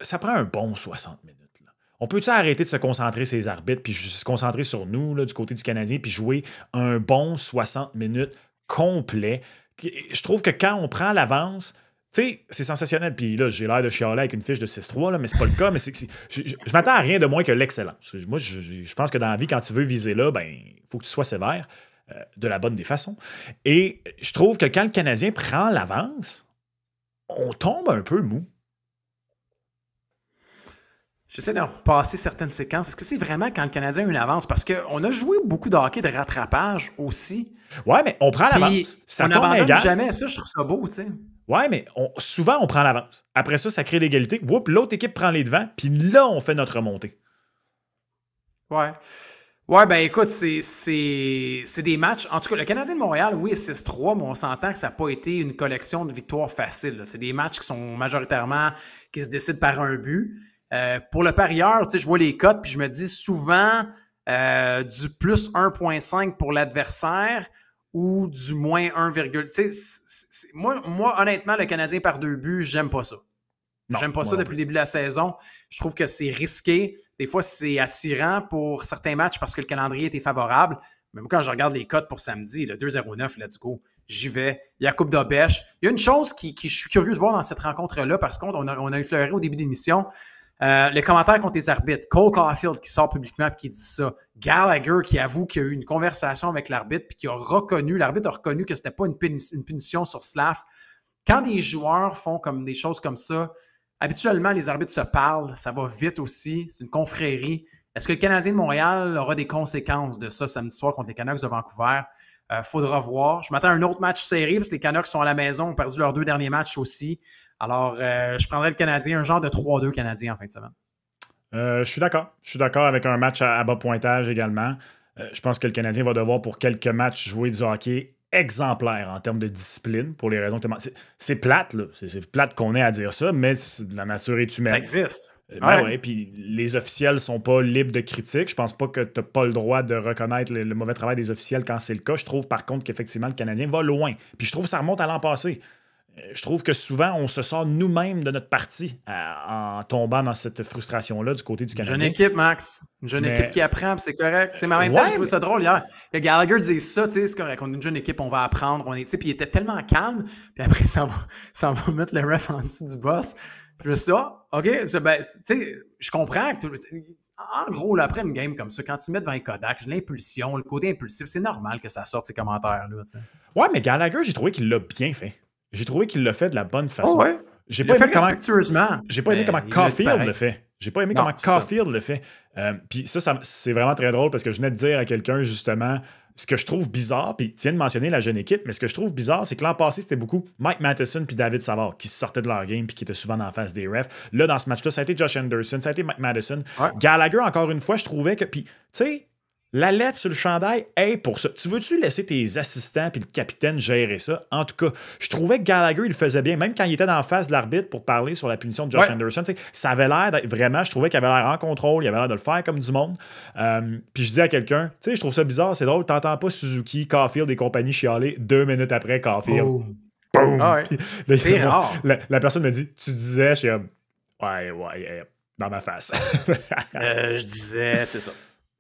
ça prend un bon 60 minutes. Là. On peut-tu arrêter de se concentrer sur les arbitres, puis se concentrer sur nous, là, du côté du Canadien, puis jouer un bon 60 minutes complet? Je trouve que quand on prend l'avance, tu sais, c'est sensationnel. Puis là, j'ai l'air de chialer avec une fiche de 6-3, là, mais c'est pas le cas. Mais je m'attends à rien de moins que l'excellence. Moi, je pense que dans la vie, quand tu veux viser là, ben, il faut que tu sois sévère de la bonne des façons. Et je trouve que quand le Canadien prend l'avance, on tombe un peu mou. J'essaie de repasser certaines séquences. Est-ce que c'est vraiment quand le Canadien a une avance? Parce qu'on a joué beaucoup de hockey de rattrapage aussi. Ouais, mais on prend l'avance. Ça tombe égal. Jamais ça, je trouve ça beau, tu sais. Ouais, mais souvent, on prend l'avance. Après ça crée l'égalité. L'autre équipe prend les devants, puis là, on fait notre remontée. Ouais. Ouais, ben écoute, c'est des matchs. En tout cas, le Canadien de Montréal, oui, 6-3, mais on s'entend que ça n'a pas été une collection de victoires faciles. Là. C'est des matchs qui sont majoritairement qui se décident par un but. Pour le parieur, tu sais, je vois les cotes, puis je me dis souvent du plus 1,5 pour l'adversaire ou du moins 1, tu sais, moi, honnêtement, le Canadien par 2 buts, j'aime pas ça. J'aime pas ça depuis le début de la saison. Je trouve que c'est risqué. Des fois, c'est attirant pour certains matchs parce que le calendrier était favorable. Même quand je regarde les cotes pour samedi, le 2,09, let's go, j'y vais. Il y a Coupe d'Obèche. Il y a une chose que je suis curieux de voir dans cette rencontre-là, parce qu'on a effleuré au début de l'émission. Les commentaires contre les arbitres. Cole Caulfield qui sort publiquement et qui dit ça. Gallagher qui avoue qu'il y a eu une conversation avec l'arbitre puis qui a reconnu, l'arbitre a reconnu que c'était pas une punition sur Slav. Quand des joueurs font comme des choses comme ça, habituellement, les arbitres se parlent, ça va vite aussi, c'est une confrérie. Est-ce que le Canadien de Montréal aura des conséquences de ça samedi soir contre les Canucks de Vancouver? Faudra voir. Je m'attends à un autre match serré parce que les Canucks sont à la maison, ont perdu leurs 2 derniers matchs aussi. Alors, je prendrais le Canadien, un genre de 3-2 Canadien en fin de semaine. Je suis d'accord. Je suis d'accord avec un match à bas pointage également. Je pense que le Canadien va devoir pour quelques matchs jouer du hockey exemplaire en termes de discipline, pour les raisons que tu as... C'est plate, là. C'est plate qu'on ait à dire ça, mais la nature est humaine. Ça existe. Ouais, puis les officiels sont pas libres de critique. Je pense pas que tu n'as pas le droit de reconnaître le mauvais travail des officiels quand c'est le cas. Je trouve par contre qu'effectivement, le Canadien va loin. Puis je trouve que ça remonte à l'an passé. Je trouve que souvent, on se sort nous-mêmes de notre partie en tombant dans cette frustration-là du côté du Canadien. Une jeune équipe, Max. Une jeune équipe qui apprend, c'est correct. T'sais, mais en même temps, j'ai trouvé ça drôle hier. Le Gallagher dit ça, c'est correct. On est une jeune équipe, on va apprendre. Puis il était tellement calme. Puis après, ça va mettre le ref en dessous du boss. Puis je me suis dit, OK. Je comprends. En gros, là, après une game comme ça, quand tu mets devant un Kodak, l'impulsion, le côté impulsif, c'est normal que ça sorte ces commentaires-là. T'sais. Ouais, mais Gallagher, j'ai trouvé qu'il l'a bien fait. J'ai trouvé qu'il l'a fait de la bonne façon. Oh ouais. J'ai pas aimé comment Caulfield le fait. Puis ça, c'est vraiment très drôle parce que je venais de dire à quelqu'un, justement, ce que je trouve bizarre, puis tu viens de mentionner la jeune équipe, mais ce que je trouve bizarre, c'est que l'an passé, c'était beaucoup Mike Matheson puis David Savard qui sortaient de leur game puis qui étaient souvent en face des refs. Là, dans ce match-là, ça a été Josh Anderson, ça a été Mike Matheson. Ouais. Gallagher, encore une fois, je trouvais que... Puis, tu sais... La lettre sur le chandail est pour ça. Tu veux-tu laisser tes assistants puis le capitaine gérer ça? En tout cas, je trouvais que Gallagher, il le faisait bien, même quand il était en face de l'arbitre pour parler sur la punition de Josh Anderson. Ça avait l'air d'être vraiment, je trouvais qu'il avait l'air en contrôle, il avait l'air de le faire comme du monde. Puis je dis à quelqu'un, je trouve ça bizarre, c'est drôle, t'entends pas Suzuki, Caulfield et compagnie chialer 2 minutes après Caulfield. Oh. Boom! Ah ouais. C'est rare. La personne me dit, tu disais, je suis comme, ouais, dans ma face. Je disais, c'est ça.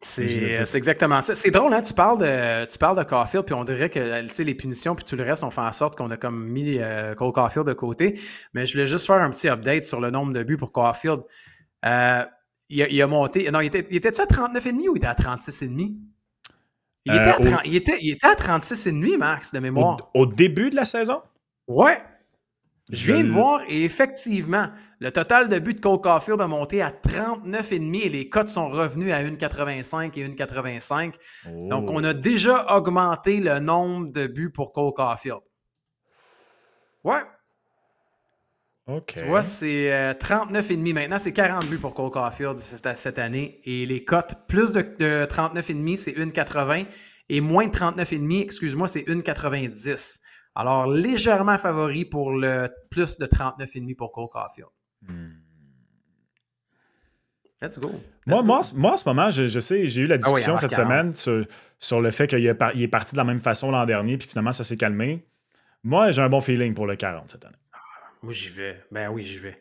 C'est exactement ça. C'est drôle, hein? Tu parles de Caulfield, puis on dirait que les punitions puis tout le reste ont fait en sorte qu'on a comme mis Cole Caulfield de côté. Mais je voulais juste faire un petit update sur le nombre de buts pour Caulfield. Il a monté. Non, il était-tu à 39,5 ou il était à 36,5? Il était à 36,5, Max, de mémoire. Au début de la saison? Ouais. Je viens de voir et effectivement, le total de buts de Cole Caulfield a monté à 39,5 et les cotes sont revenues à 1,85 et 1,85. Oh. Donc, on a déjà augmenté le nombre de buts pour Cole Caulfield. Ouais. OK. Tu vois, c'est 39,5. Maintenant, c'est 40 buts pour Cole Caulfield cette année. Et les cotes, plus de 39,5, c'est 1,80. Et moins de 39,5, excuse-moi, c'est 1,90. Alors, légèrement favori pour le plus de 39,5 pour Cole Caulfield. Let's go. Moi, en ce moment, je sais, j'ai eu la discussion cette semaine sur le fait qu'il est parti de la même façon l'an dernier, puis finalement, ça s'est calmé. Moi, j'ai un bon feeling pour le 40 cette année. Moi, j'y vais. Ben oui, j'y vais.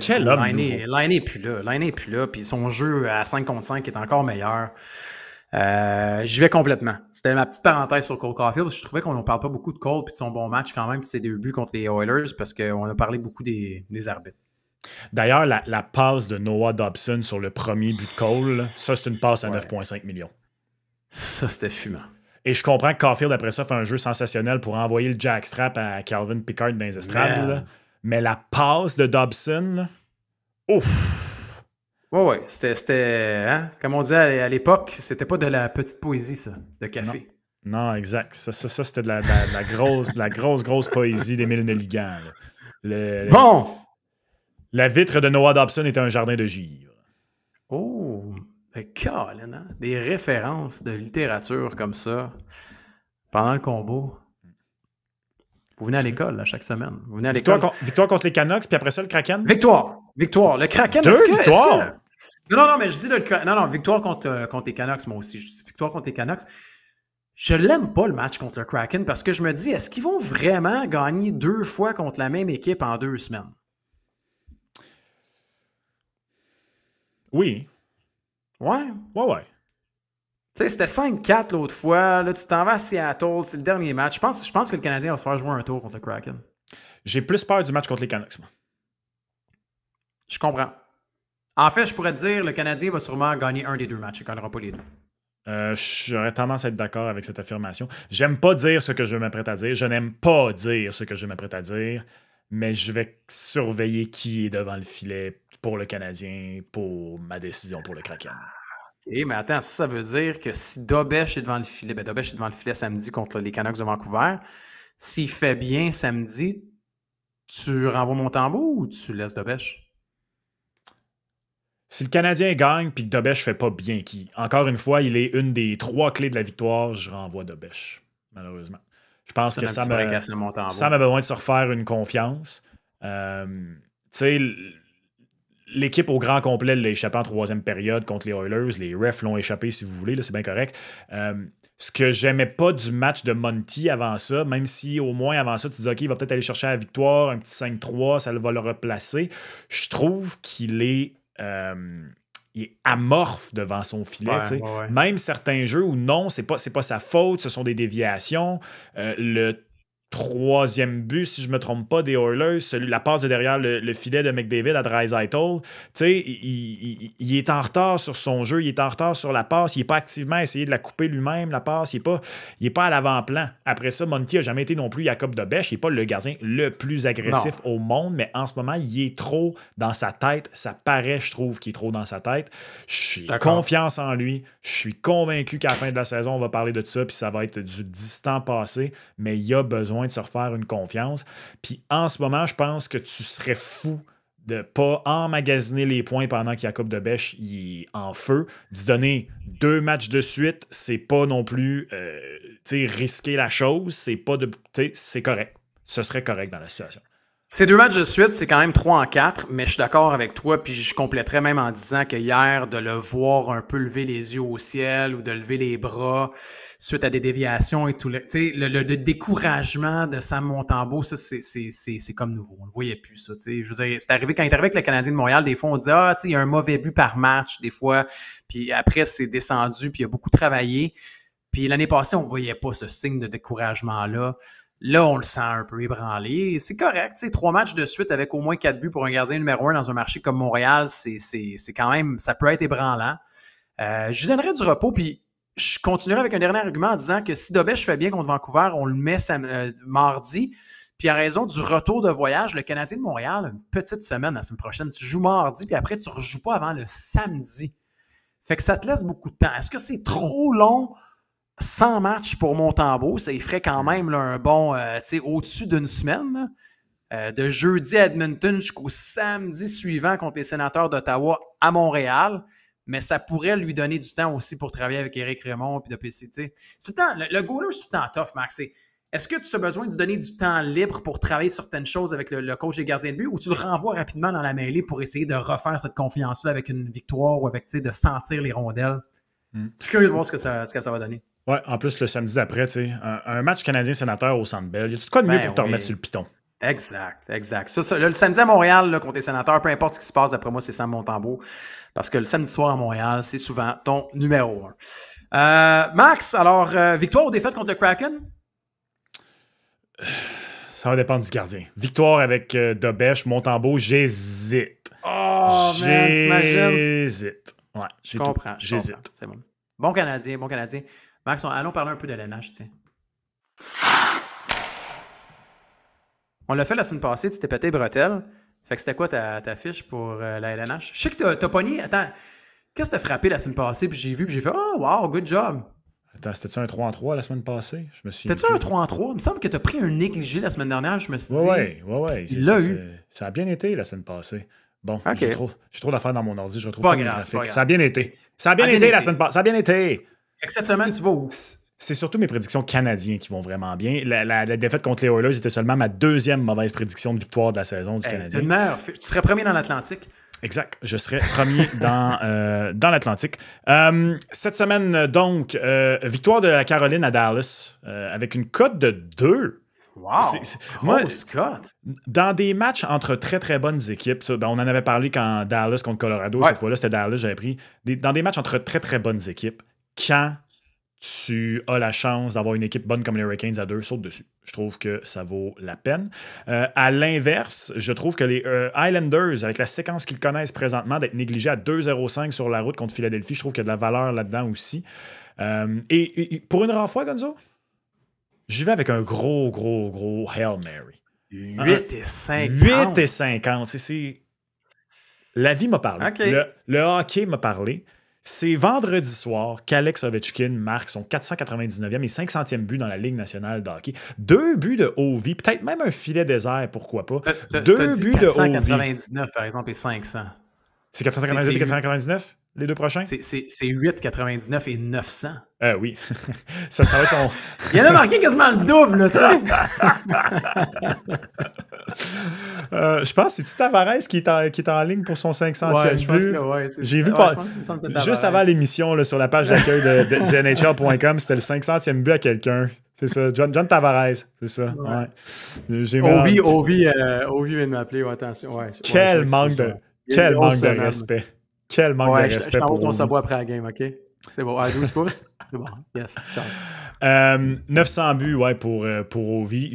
Quel homme nouveau. Line n'est plus là. Line n'est plus là, puis son jeu à 5 contre 5 est encore meilleur. J'y vais complètement. C'était ma petite parenthèse sur Cole Caulfield. Je trouvais qu'on ne parle pas beaucoup de Cole et de son bon match quand même, puis ses débuts contre les Oilers, parce qu'on a parlé beaucoup des arbitres. D'ailleurs, la passe de Noah Dobson sur le premier but de Cole, ça, c'est une passe à 9,5 millions. Ça, c'était fumant. Et je comprends que Caulfield, après ça, fait un jeu sensationnel pour envoyer le jackstrap à Calvin Pickard dans les estrades. Mais la passe de Dobson, ouf! Ouais. C'était hein? Comme on disait à l'époque, c'était pas de la petite poésie, ça, de café. Non, exact. Ça c'était de la grosse poésie d'Émile Nelligan. Bon! La vitre de Noah Dobson était un jardin de givre. Oh! Colin, hein? Des références de littérature comme ça pendant le combo. Vous venez à l'école chaque semaine. Vous venez à l'école. Victoire contre les Canucks, puis après ça, le Kraken? Victoire. Le Kraken, victoires? Non, mais je dis victoire contre les Canucks, moi aussi. Je dis victoire contre les Canucks. Je l'aime pas, le match contre le Kraken, parce que je me dis, est-ce qu'ils vont vraiment gagner 2 fois contre la même équipe en 2 semaines? Oui. Ouais. Tu sais, c'était 5-4 l'autre fois. Là, tu t'en vas à Seattle. C'est le dernier match. Je pense que le Canadien va se faire jouer un tour contre le Kraken. J'ai plus peur du match contre les Canucks, moi. Je comprends. En fait, je pourrais te dire le Canadien va sûrement gagner un des 2 matchs. Il ne gagnera pas les 2. J'aurais tendance à être d'accord avec cette affirmation. J'aime pas dire ce que je m'apprête à dire. Je n'aime pas dire ce que je m'apprête à dire. Mais je vais surveiller qui est devant le filet pour le Canadien pour ma décision pour le Kraken. Mais attends, ça veut dire que si Dobèche est devant le filet, Dobèche est devant le filet samedi contre les Canucks de Vancouver, s'il fait bien samedi, tu renvoies Montembeault ou tu laisses Dobèche? Si le Canadien gagne puis que Dobèche fait pas bien, encore une fois, il est une des 3 clés de la victoire, je renvoie Dobèche, malheureusement. Je pense que Sam a besoin de se refaire une confiance. Tu sais, l'équipe au grand complet l'a échappé en 3e période contre les Oilers. Les refs l'ont échappé, si vous voulez. Là, c'est bien correct. Ce que j'aimais pas du match de Monty avant ça, même si au moins avant ça, tu dis OK, il va peut-être aller chercher la victoire, un petit 5-3, ça va le replacer. Je trouve qu'il est, il est amorphe devant son filet. Ouais. Même certains jeux où non, c'est pas sa faute, ce sont des déviations. Le 3e but, si je ne me trompe pas, des Oilers, la passe de derrière le filet de McDavid à Draisaitl, il est en retard sur son jeu, il est en retard sur la passe, il n'est pas activement essayé de la couper lui-même, la passe, il n'est pas à l'avant-plan. Après ça, Monty n'a jamais été non plus Jacob Dobèche, il n'est pas le gardien le plus agressif au monde, mais en ce moment, il est trop dans sa tête, ça paraît, je trouve, qu'il est trop dans sa tête. J'ai confiance en lui, je suis convaincu qu'à la fin de la saison, on va parler de ça, puis ça va être du distant passé, mais il y a besoin de se refaire une confiance. Puis en ce moment, je pense que tu serais fou de ne pas emmagasiner les points pendant que Jacob Dobèche il est en feu. D'y donner 2 matchs de suite, c'est pas non plus risquer la chose. C'est correct. Ce serait correct dans la situation. Ces 2 matchs de suite, c'est quand même 3-4, mais je suis d'accord avec toi, puis je compléterais même en disant que hier, de le voir un peu lever les yeux au ciel ou de lever les bras suite à des déviations et tout, le découragement de Sam Montembeault, ça, c'est comme nouveau. On ne le voyait plus, ça. Je veux dire, quand il est arrivé avec le Canadien de Montréal, des fois, on dit « il y a un mauvais but par match, des fois. » Puis après, c'est descendu, puis il a beaucoup travaillé. Puis l'année passée, on ne voyait pas ce signe de découragement-là. Là, on le sent un peu ébranlé. C'est correct. 3 matchs de suite avec au moins 4 buts pour un gardien numéro 1 dans un marché comme Montréal, c'est quand même, ça peut être ébranlant. Je lui donnerais du repos, puis je continuerai avec un dernier argument en disant que si Dobèche fait bien contre Vancouver, on le met mardi, Puis à raison du retour de voyage, le Canadien de Montréal a une petite semaine la semaine prochaine. Tu joues mardi, puis après, tu ne rejoues pas avant le samedi. Fait que ça te laisse beaucoup de temps. Est-ce que c'est trop long? 100 matchs pour Montembeault, ça y ferait quand même là, un bon, au-dessus d'une semaine. De jeudi à Edmonton jusqu'au samedi suivant contre les Sénateurs d'Ottawa à Montréal. Mais ça pourrait lui donner du temps aussi pour travailler avec Éric Raymond et de PCT. C'est tout le temps, le goaler, c'est tout le temps tough, Max. Est-ce que tu as besoin de lui donner du temps libre pour travailler certaines choses avec le coach des gardiens de but ou tu le renvoies rapidement dans la mêlée pour essayer de refaire cette confiance-là avec une victoire ou avec de sentir les rondelles? Je suis curieux de voir ce que ça va donner. Ouais, en plus, le samedi d'après, un match Canadien-Sénateur au Centre Bell, y a-tu de quoi de mieux pour te remettre sur le piton? Exact. Ça, le samedi à Montréal, là, contre les Sénateurs, peu importe ce qui se passe, d'après moi, c'est Sam Montembeault. Parce que le samedi soir à Montréal, c'est souvent ton numéro 1. Max, alors, victoire ou défaite contre le Kraken? Ça va dépendre du gardien. Victoire avec Dobèche, Montembeau, j'hésite. Oh, man, t'imagines? J'hésite. Ouais, je comprends. J'hésite. C'est bon. Bon Canadien. Max, allons parler un peu de LNH, tiens. On l'a fait la semaine passée, tu t'es pété bretelle. Fait que c'était quoi ta fiche pour la LNH? Je sais que t'as pogné... Attends, qu'est-ce que t'as frappé la semaine passée? Puis j'ai fait « Oh, wow, good job! » Attends, c'était-tu un 3-3 la semaine passée? C'était-tu un 3-3? Il me semble que t'as pris un négligé la semaine dernière. Je me suis dit... Ouais. Il l'a eu. Ça a bien été la semaine passée. Bon, okay. J'ai trop d'affaires dans mon ordi. Je retrouve pas pas grave. Ça a bien été. Ça a bien été la semaine passée. Ça a bien été. Fait que cette semaine, tu vas où? C'est surtout mes prédictions canadiens qui vont vraiment bien. La défaite contre les Oilers était seulement ma deuxième mauvaise prédiction de victoire de la saison du Canadien. Tu serais premier dans l'Atlantique. Exact. Je serais premier dans l'Atlantique. Cette semaine, donc, victoire de la Caroline à Dallas avec une cote de 2. Wow! Moi, Scott! Dans des matchs entre très, très bonnes équipes, on en avait parlé quand Dallas contre Colorado, cette fois-là, c'était Dallas, j'avais pris. Dans des matchs entre très, très bonnes équipes, quand tu as la chance d'avoir une équipe bonne comme les Hurricanes à 2, saute dessus. Je trouve que ça vaut la peine. À l'inverse, je trouve que les Islanders, avec la séquence qu'ils connaissent présentement, d'être négligés à 2-0-5 sur la route contre Philadelphie, je trouve qu'il y a de la valeur là-dedans aussi. Et pour une rare fois, Gonzo, j'y vais avec un gros Hail Mary. 8,50. 8,50. La vie m'a parlé. Okay. Le hockey m'a parlé. C'est vendredi soir qu'Alex Ovechkin marque son 499e et 500e but dans la Ligue nationale de hockey. 2 buts de Ovi, peut-être même un filet désert, pourquoi pas. 2 buts de Ovi. 499, par exemple, et 500. C'est 499 et 499, les deux prochains? C'est 8,99 et 900. Oui. ça va être son... Il y en a marqué quasiment le double, là, tu sais. Je pense que c'est-tu Tavares qui est en ligne pour son 500e but? Je pense que oui. J'ai vu juste avant l'émission là, sur la page d'accueil du NHL.com, c'était le 500e but à quelqu'un. C'est ça, John Tavares, c'est ça. Ouais. Ovi vient de m'appeler, attention. Ouais, Quel manque de respect. Quel manque de respect. Je t'envoie ton sabot après la game, OK? C'est bon. À 12 pouces? C'est bon. Yes. Ciao. 900 buts, pour Ovi.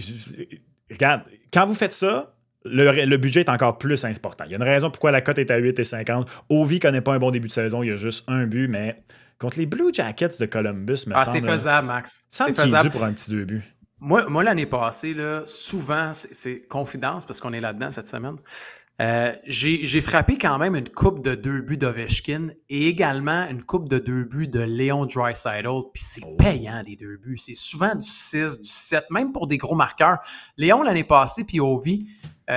Regarde, quand vous faites ça, le budget est encore plus important. Il y a une raison pourquoi la cote est à 8,50. Ovi ne connaît pas un bon début de saison. Il y a juste un but, mais contre les Blue Jackets de Columbus, c'est faisable, Max. C'est faisable pour un petit 2 buts. Moi l'année passée, là, souvent, c'est confidence parce qu'on est là-dedans cette semaine. J'ai frappé quand même une coupe de 2 buts d'Ovechkin et également une coupe de 2 buts de Leon Draisaitl. Puis c'est payant, les 2 buts. C'est souvent du 6, du 7, même pour des gros marqueurs. Léon, l'année passée, puis Ovi,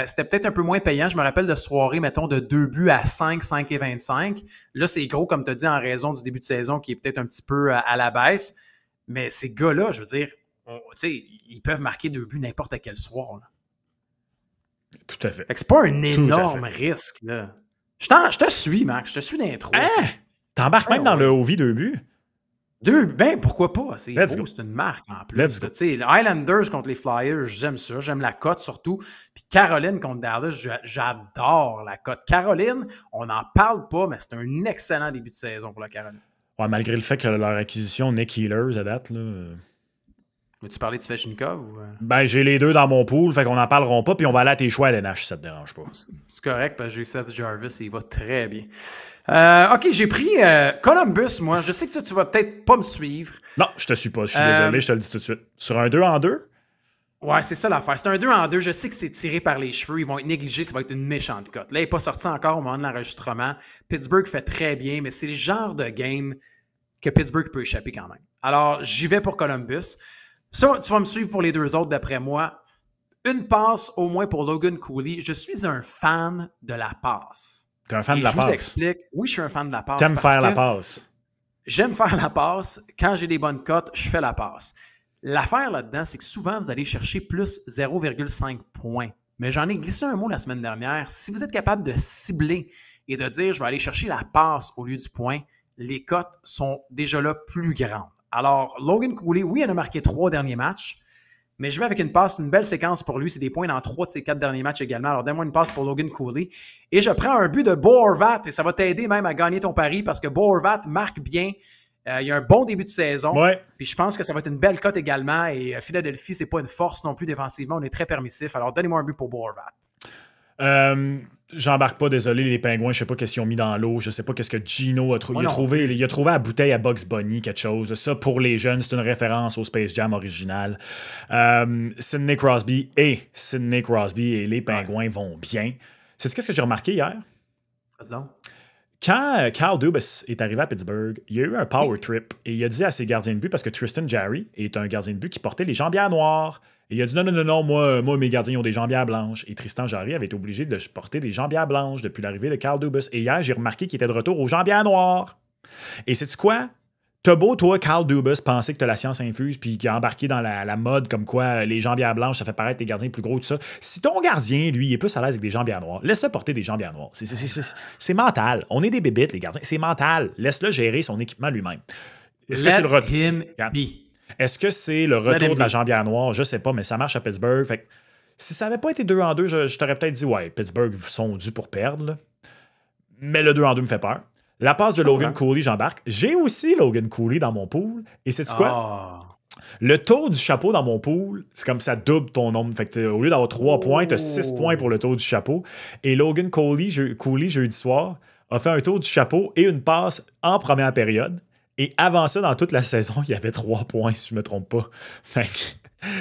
c'était peut-être un peu moins payant. Je me rappelle de soirées, mettons, de 2 buts à 5, 5 et 25. Là, c'est gros, comme tu as dit, en raison du début de saison qui est peut-être un petit peu à la baisse. Mais ces gars-là, je veux dire, ils peuvent marquer 2 buts n'importe quel soir, là. Tout à fait. Fait que c'est pas un énorme risque, là. Je te suis, Max. Je te suis d'intro. T'embarques même dans le Ovi 2 buts? Pourquoi pas? C'est beau, c'est une marque en plus. Les Highlanders contre les Flyers, j'aime ça. J'aime la cote surtout. Puis Caroline contre Dallas, j'adore la cote. Caroline, on n'en parle pas, mais c'est un excellent début de saison pour la Caroline. Ouais, malgré le fait que leur acquisition, Nick Healers à date, là... Veux-tu parler de Svechnikov? Ou... j'ai les deux dans mon pool, fait qu'on n'en parleront pas, puis on va aller à tes choix à LNH si ça te dérange pas. C'est correct, parce que j'ai Seth Jarvis et il va très bien. OK, j'ai pris Columbus, moi. Je sais que ça, tu vas peut-être pas me suivre. Non, je te suis pas. Je suis désolé, je te le dis tout de suite. Sur un 2-en-2? Ouais, c'est ça l'affaire. C'est un 2-2. Je sais que c'est tiré par les cheveux. Ils vont être négligés. Ça va être une méchante cote. Là, il n'est pas sorti encore au moment de l'enregistrement. Pittsburgh fait très bien, mais c'est le genre de game que Pittsburgh peut échapper quand même. Alors, j'y vais pour Columbus. Ça, tu vas me suivre pour les deux autres, d'après moi. Une passe au moins pour Logan Cooley. Je suis un fan de la passe. T'es un fan de la passe? Je vous explique. Oui, je suis un fan de la passe. T'aimes faire la passe? J'aime faire la passe. Quand j'ai des bonnes cotes, je fais la passe. L'affaire là-dedans, c'est que souvent, vous allez chercher plus 0,5 points. Mais j'en ai glissé un mot la semaine dernière. Si vous êtes capable de cibler et de dire « je vais aller chercher la passe au lieu du point », les cotes sont déjà là plus grandes. Alors, Logan Cooley, oui, il en a marqué 3 derniers matchs, mais je vais avec une passe, une belle séquence pour lui. C'est des points dans 3 de ses 4 derniers matchs également. Alors, donne-moi une passe pour Logan Cooley. Et je prends un but de Bo Horvat et ça va t'aider même à gagner ton pari parce que Bo Horvat marque bien. Il y a un bon début de saison. Ouais. Puis je pense que ça va être une belle cote également. Et Philadelphie, c'est pas une force non plus défensivement. On est très permissif. Alors, donnez-moi un but pour Bo Horvat. J'embarque pas, désolé, les Pingouins. Je sais pas qu'est-ce qu'ils ont mis dans l'eau. Je sais pas qu'est-ce que Gino a trouvé. Il a trouvé à bouteille à Bugs Bunny quelque chose. Ça, pour les jeunes, c'est une référence au Space Jam original. Sidney Crosby et les Pingouins vont bien. C'est ce que j'ai remarqué hier? Vas-y donc. Quand Kyle Dubas est arrivé à Pittsburgh, il y a eu un power trip et il a dit à ses gardiens de but, parce que Tristan Jarry est un gardien de but qui portait les jambières noires. Et il a dit non, moi mes gardiens ont des jambières blanches. Et Tristan Jarry avait été obligé de porter des jambières blanches depuis l'arrivée de Kyle Dubas. Et hier, j'ai remarqué qu'il était de retour aux jambières noires. Et sais-tu quoi? T'as beau, toi, Kyle Dubas, penser que t'as la science infuse puis qu'il a embarqué dans la mode comme quoi les jambières blanches, ça fait paraître les gardiens plus gros, tout ça. Si ton gardien, lui, il est plus à l'aise avec des jambières noires, laisse-le porter des jambières noires. C'est mental. On est des bébites, les gardiens. C'est mental. Laisse-le gérer son équipement lui-même. Est-ce que c'est le Est-ce que c'est le retour de la jambière noire? Je sais pas, mais ça marche à Pittsburgh. Fait que, si ça n'avait pas été 2-2, je t'aurais peut-être dit, ouais, Pittsburgh sont dus pour perdre. Là. Mais le 2-2 me fait peur. La passe de Logan Cooley, j'embarque. J'ai aussi Logan Cooley dans mon pool. Et sais-tu quoi? Le tour du chapeau dans mon pool, c'est comme ça double ton nombre. Fait que au lieu d'avoir 3 points, tu as 6 points pour le tour du chapeau. Et Logan Cooley, jeudi soir, a fait un tour du chapeau et une passe en première période. Et avant ça, dans toute la saison, il y avait 3 points, si je ne me trompe pas. Fait que,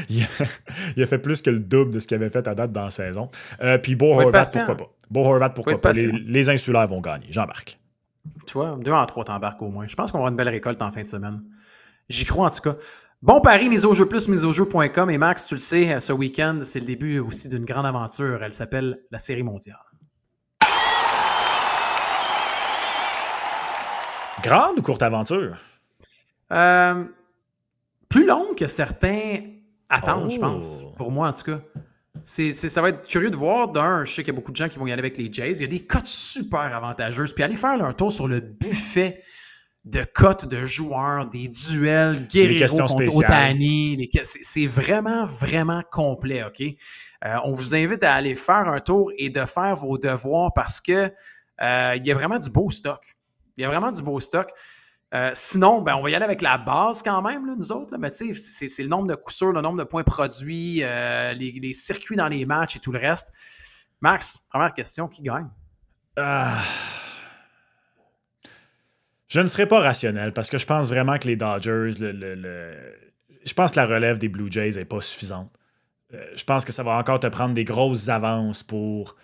il a fait plus que le double de ce qu'il avait fait à date dans la saison. Puis Bo Horvat, pourquoi pas? Bo Horvat, pourquoi pas? Les insulaires vont gagner. J'embarque. Tu vois, 2 en 3, t'embarques au moins. Je pense qu'on va avoir une belle récolte en fin de semaine. J'y crois en tout cas. Bon pari, mise au jeu plus, miseaujeu.com. Et Max, tu le sais, ce week-end, c'est le début aussi d'une grande aventure. Elle s'appelle la Série mondiale. Grande ou courte aventure? Plus longue que certains attendent, je pense. Pour moi, en tout cas. Ça va être curieux de voir. D'un, je sais qu'il y a beaucoup de gens qui vont y aller avec les Jays. Il y a des cotes super avantageuses. Puis aller faire un tour sur le buffet de cotes de joueurs, des duels, Guerrero contre Ohtani. C'est vraiment, vraiment complet, OK? On vous invite à aller faire un tour et de faire vos devoirs parce que il y a vraiment du beau stock. Sinon, on va y aller avec la base quand même, là, nous autres. Là, mais tu sais, c'est le nombre de coups sûrs, le nombre de points produits, les circuits dans les matchs et tout le reste. Max, première question, qui gagne? Je ne serai pas rationnel parce que je pense vraiment que les Dodgers, je pense que la relève des Blue Jays n'est pas suffisante. Je pense que ça va encore te prendre des grosses avances pour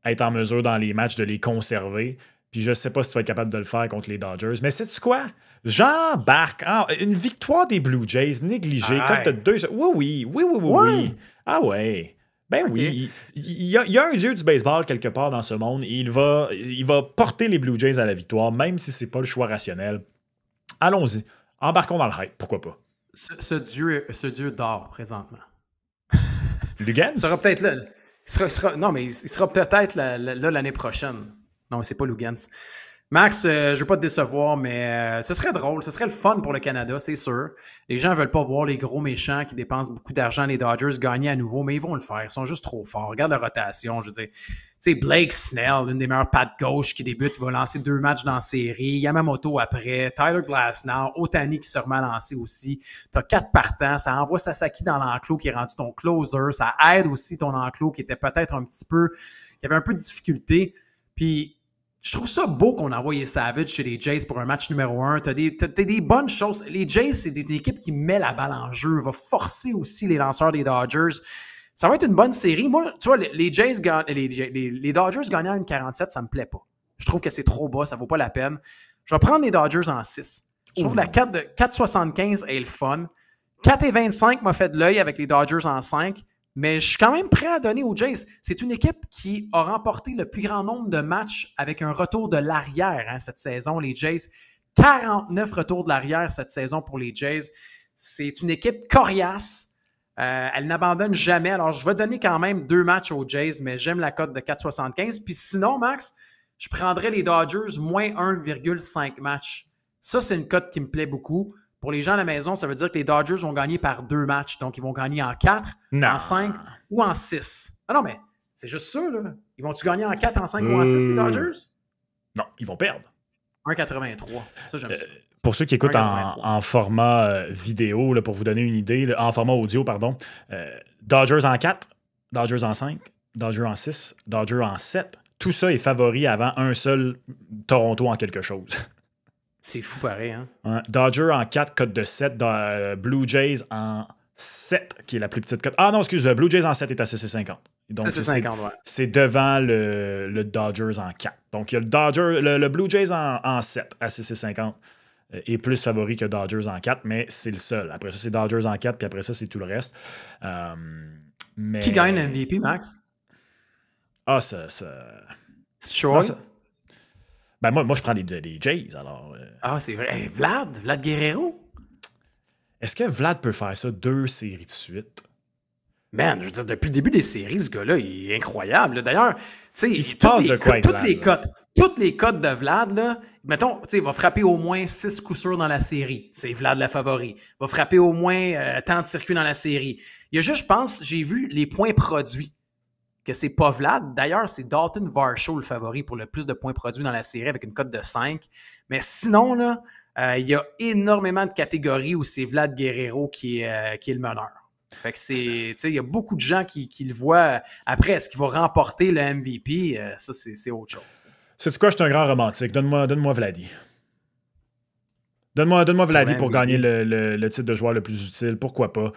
être en mesure dans les matchs de les conserver. Puis je sais pas si tu vas être capable de le faire contre les Dodgers. Mais sais-tu quoi? J'embarque. Une victoire des Blue Jays négligée. Comme tu as 2... Oui. Ah ouais. Ben okay. Oui. Il y a un dieu du baseball quelque part dans ce monde et il va porter les Blue Jays à la victoire, même si c'est pas le choix rationnel. Allons-y. Embarquons dans le hype. Pourquoi pas? Ce dieu dort présentement. Lugans? Il sera peut-être là. Il sera peut-être là l'année prochaine. Non, c'est pas Lugans. Max, je ne veux pas te décevoir, mais ce serait drôle. Ce serait le fun pour le Canada, c'est sûr. Les gens ne veulent pas voir les gros méchants qui dépensent beaucoup d'argent, les Dodgers, gagner à nouveau, mais ils vont le faire. Ils sont juste trop forts. Regarde la rotation. Je veux dire, tu sais, Blake Snell, l'une des meilleures pattes gauche qui débute, il va lancer 2 matchs dans la série. Yamamoto après. Tyler Glasnow. Ohtani qui se remet à lancer aussi. Tu as 4 partants. Ça envoie Sasaki dans l'enclos qui est rendu ton closer. Ça aide aussi ton enclos qui était peut-être qui avait un peu de difficulté. Puis, Je trouve ça beau qu'on a envoyé Savage chez les Jays pour un match numéro 1. T'as des bonnes choses. Les Jays, c'est une équipe qui met la balle en jeu, va forcer aussi les lanceurs des Dodgers. Ça va être une bonne série. Moi, tu vois, les Dodgers gagnant une 47, ça me plaît pas. Je trouve que c'est trop bas, ça vaut pas la peine. Je vais prendre les Dodgers en 6. Je trouve que la 4,75 est le fun. 4,25 m'a fait de l'œil avec les Dodgers en 5. Mais je suis quand même prêt à donner aux Jays. C'est une équipe qui a remporté le plus grand nombre de matchs avec un retour de l'arrière cette saison, les Jays. 49 retours de l'arrière cette saison pour les Jays. C'est une équipe coriace. Elle n'abandonne jamais. Alors, je vais donner quand même 2 matchs aux Jays, mais j'aime la cote de 4,75. Puis sinon, Max, je prendrais les Dodgers moins 1,5 matchs. Ça, c'est une cote qui me plaît beaucoup. Pour les gens à la maison, ça veut dire que les Dodgers vont gagner par 2 matchs. Donc, ils vont gagner en 4, en 5 ou en 6. Ah non, mais c'est juste ça, là. Ils vont-tu gagner en 4, en 5 ou en 6, les Dodgers? Non, ils vont perdre. 1,83. Ça, j'aime ça. Pour ceux qui écoutent en format vidéo, là, pour vous donner une idée, là, en format audio, pardon, Dodgers en 4, Dodgers en 5, Dodgers en 6, Dodgers en 7. Tout ça est favori avant un seul Toronto en quelque chose. C'est fou pareil, hein? Dodgers en 4, cote de 7. Blue Jays en 7, qui est la plus petite cote. Ah non, excuse, Blue Jays en 7 est à 6,50. Donc, c'est devant le Dodgers en 4. Donc, il y a le Blue Jays en 7 à 6,50 est plus favori que Dodgers en 4, mais c'est le seul. Après ça, c'est Dodgers en 4, puis après ça, c'est tout le reste. Mais... Qui gagne le MVP, Max? Ah, C'est Troy? Ben moi, je prends les Jays, alors... Ah, c'est vrai. Hey, Vlad Guerrero? Est-ce que Vlad peut faire ça 2 séries de suite? Man, je veux dire, depuis le début des séries, ce gars-là, il est incroyable. D'ailleurs, tu sais, il se passe de quoi avec Vlad, toutes les cotes de Vlad, là, mettons, tu sais, il va frapper au moins 6 coups sûrs dans la série. C'est Vlad la favori. Il va frapper au moins tant de circuits dans la série. Il y a juste, je pense, j'ai vu les points produits. Que c'est pas Vlad. D'ailleurs, c'est Dalton Varsho le favori pour le plus de points produits dans la série avec une cote de 5. Mais sinon, là, il y a énormément de catégories où c'est Vlad Guerrero qui est le meneur. Fait que il y a beaucoup de gens qui le voient. Après, est-ce qu'il va remporter le MVP? Ça, c'est autre chose. Sais-tu quoi? Je suis un grand romantique. Donne-moi Vladi. Donne-moi Vladi pour gagner le titre de joueur le plus utile. Pourquoi pas?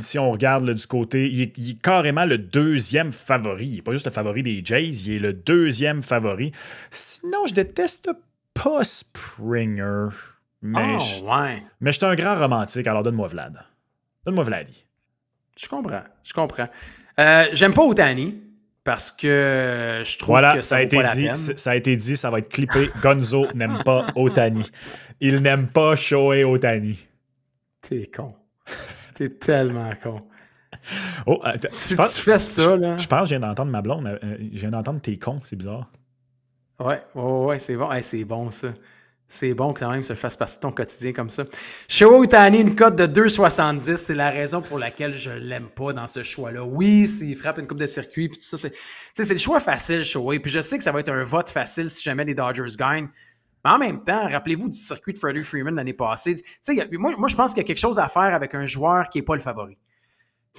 Si on regarde là, du côté, il est carrément le 2e favori. Il n'est pas juste le favori des Jays, il est le 2e favori. Sinon, je déteste pas Springer. Mais je suis un grand romantique, alors donne-moi Vlad. Donne-moi Vladi. Je comprends. J'aime pas Ohtani parce que je trouve que ça vaut pas la peine. Ça a été dit, ça va être clippé. Gonzo n'aime pas Ohtani. Il n'aime pas Shohei Ohtani. T'es con. T'es tellement con. Oh, si tu fais ça, là... Je pense que je viens d'entendre ma blonde. Je viens d'entendre t'es con, c'est bizarre. Ouais, c'est bon. C'est bon, ça. C'est bon que quand même ça fasse partie de ton quotidien comme ça. Shohei Ohtani, une cote de 2,70. C'est la raison pour laquelle je l'aime pas dans ce choix-là. Oui, s'il frappe une coupe de circuit, puis tout ça, c'est le choix facile, Shohei. Puis je sais que ça va être un vote facile si jamais les Dodgers gagnent. Mais en même temps, rappelez-vous du circuit de Freddie Freeman l'année passée. Moi, je pense qu'il y a quelque chose à faire avec un joueur qui n'est pas le favori.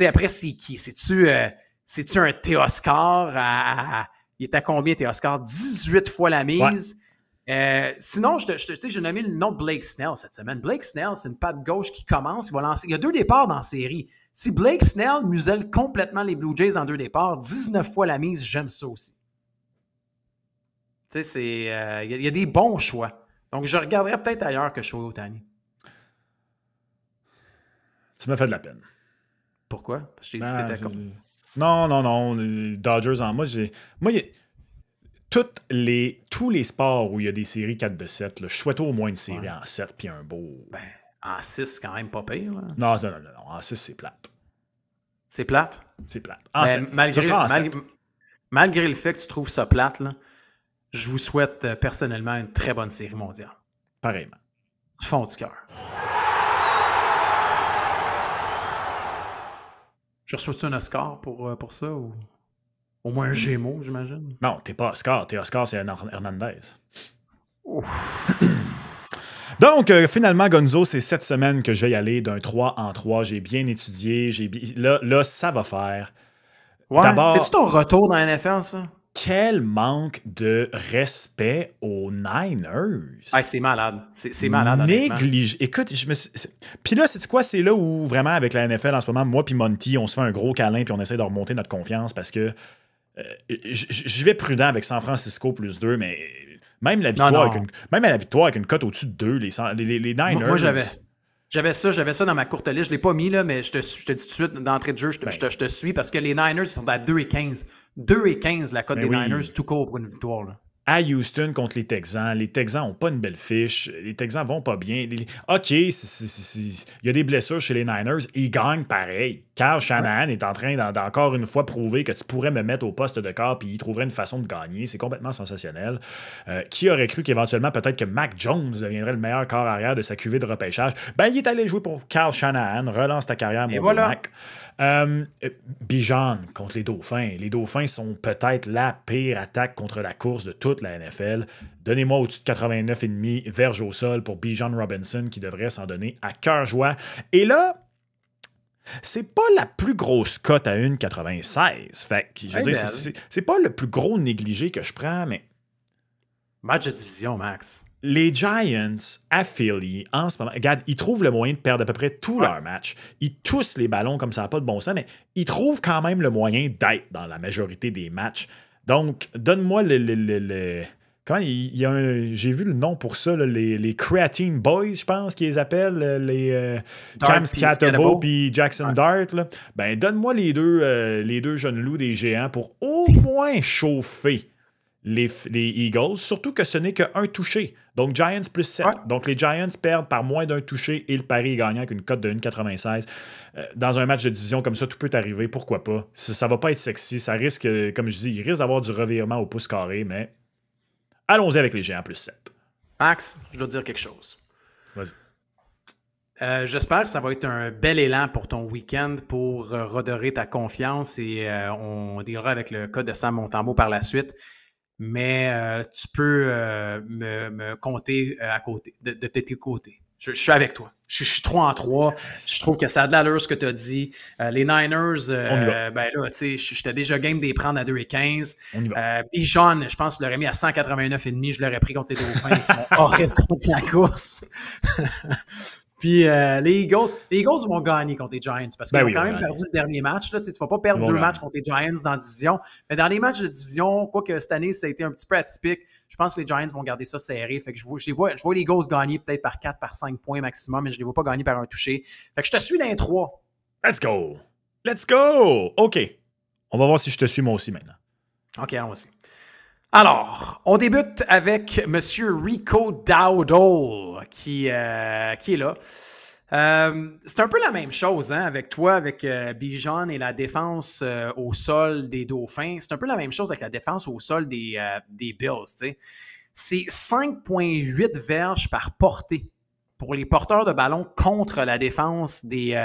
Après, c'est qui? C'est-tu un Teoscar? Il est à combien, Teoscar? 18 fois la mise. Ouais. Sinon, j'ai nommé le nom de Blake Snell cette semaine. Blake Snell, c'est une patte gauche qui commence. Il y a 2 départs dans la série. Si Blake Snell muselle complètement les Blue Jays en 2 départs, 19 fois la mise, j'aime ça aussi. Tu sais, il y a des bons choix. Donc, je regarderais peut-être ailleurs que Shohei Ohtani. Tu m'as fait de la peine. Pourquoi? Parce que je t'ai dit que t'étais con. Non. Les Dodgers en moi, tous les sports où il y a des séries 4 de 7, là, je souhaite au moins une série en 7 puis un beau... En 6, c'est quand même pas pire. Là. Non. En 6, c'est plate. C'est plate? C'est plate. En 7. Malgré le fait que tu trouves ça plate, là, je vous souhaite personnellement une très bonne série mondiale. Pareillement. Du fond du cœur. Je reçois-tu un Oscar pour ça ou au moins un Gémeaux, j'imagine? Non, t'es pas Oscar. T'es Oscar, c'est Hernandez. Donc, finalement, Gonzo, c'est cette semaine que je vais y aller d'un 3 en 3. J'ai bien étudié. Là, ça va faire. Ouais. C'est-tu ton retour dans la NFL, ça? quel manque de respect aux Niners. Ouais, c'est malade. C'est malade, honnêtement. Écoute, puis là, c'est quoi? C'est là où, vraiment, avec la NFL en ce moment, moi puis Monty, on se fait un gros câlin puis on essaie de remonter notre confiance parce que je vais prudent avec San Francisco plus 2, mais même la victoire, même à la victoire avec une cote au-dessus de 2, les Niners... Moi, j'avais ça dans ma courte liste. Je ne l'ai pas mis, là, mais je te dis tout de suite, d'entrée de jeu, je te suis parce que les Niners sont à 2,15. 2,15 la cote des Niners, tout court pour une victoire. Là. À Houston contre les Texans n'ont pas une belle fiche. Les Texans vont pas bien. OK, il y a des blessures chez les Niners. Ils gagnent pareil. Kyle Shanahan est en train d'encore une fois prouver que tu pourrais me mettre au poste de quart puis il trouverait une façon de gagner. C'est complètement sensationnel. Qui aurait cru qu'éventuellement, peut-être que Mac Jones deviendrait le meilleur corps arrière de sa cuvée de repêchage? Ben, il est allé jouer pour Kyle Shanahan. Relance ta carrière, mon beau Mac. Bijan contre les Dauphins. Les Dauphins sont peut-être la pire attaque contre la course de toute la NFL. Donnez-moi au-dessus de 89,5 verges au sol pour Bijan Robinson qui devrait s'en donner à cœur joie. Et là, c'est pas la plus grosse cote à 1,96. Fait que, je veux dire, c'est pas le plus gros négligé que je prends, mais... Match de division, Max. Les Giants à Philly, en ce moment, regarde, ils trouvent le moyen de perdre à peu près tous leurs matchs. Ils toussent les ballons comme ça n'a pas de bon sens, mais ils trouvent quand même le moyen d'être dans la majorité des matchs. Donc, donne-moi comment j'ai vu le nom pour ça, là, les Creatine Boys, je pense qu'ils les appellent, les Cam Scatterbo puis Jackson Dart. Là. Ben, donne-moi les deux jeunes loups des géants pour au moins chauffer les Eagles, surtout que ce n'est qu'un touché. Donc, Giants plus 7. Ouais. Donc, les Giants perdent par moins d'un touché et le pari est gagnant avec une cote de 1,96. Dans un match de division comme ça, tout peut arriver. Pourquoi pas? Ça va pas être sexy. Ça risque, comme je dis, il risque d'avoir du revirement au pouce carré, mais allons-y avec les Géants plus 7. Max, je dois te dire quelque chose. Vas-y. J'espère que ça va être un bel élan pour ton week-end pour redorer ta confiance et on dira avec le code de Sam Montembeault par la suite. Mais tu peux me compter à côté, de tes côtés. Je suis avec toi. Je suis 3-3. Je trouve que ça a de l'allure ce que tu as dit. Les Niners, ben là, tu sais, j'étais déjà game de les prendre à 2,15. Bijan, je pense que je l'aurais mis à 189,5. Je l'aurais pris contre les Dauphins qui sont horribles contre la course. Puis les Eagles vont gagner contre les Giants parce qu'ils ont quand même perdu le dernier match. Là. Tu ne vas pas perdre 2 matchs contre les Giants dans la division. Mais dans les matchs de division, quoique cette année, ça a été un petit peu atypique, je pense que les Giants vont garder ça serré. Fait que je vois les Eagles gagner peut-être par 4, par 5 points maximum, mais je ne les vois pas gagner par un touché. Fait que je te suis dans les 3. Let's go! Let's go! OK. On va voir si je te suis moi aussi maintenant. OK, on va aussi. Alors, on débute avec M. Rico Dowdle qui est là. C'est un peu la même chose avec toi, avec Bijan et la défense au sol des Dauphins. C'est un peu la même chose avec la défense au sol des Bills. T'sais. C'est 5,8 verges par portée pour les porteurs de ballon contre la défense des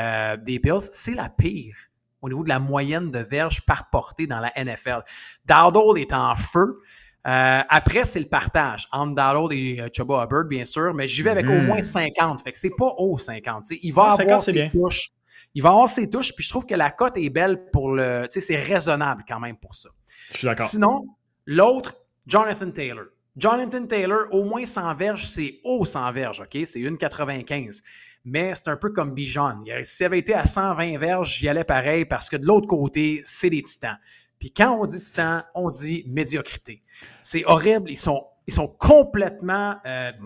Bills. C'est la pire au niveau de la moyenne de verges par portée dans la NFL. Dowdle est en feu. Après, c'est le partage entre Dowdle et Chuba Hubbard, bien sûr, mais j'y vais avec au moins 50. Fait que c'est pas haut 50. T'sais. Il va avoir ses touches. Il va avoir ses touches, puis je trouve que la cote est belle pour le. C'est raisonnable quand même pour ça. Je suis d'accord. Sinon, l'autre, Jonathan Taylor. Jonathan Taylor, au moins 100 verges, c'est haut 100 verges, OK? C'est 1,95. Mais c'est un peu comme Bijan. S'il avait été à 120 verges, j'y allais pareil parce que de l'autre côté, c'est des titans. Puis quand on dit titan, on dit médiocrité. C'est horrible. Ils sont complètement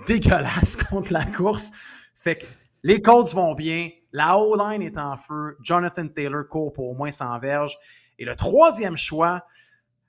dégueulasses contre la course. Fait que les Colts vont bien. La O-line est en feu. Jonathan Taylor court pour au moins 100 verges. Et le troisième choix,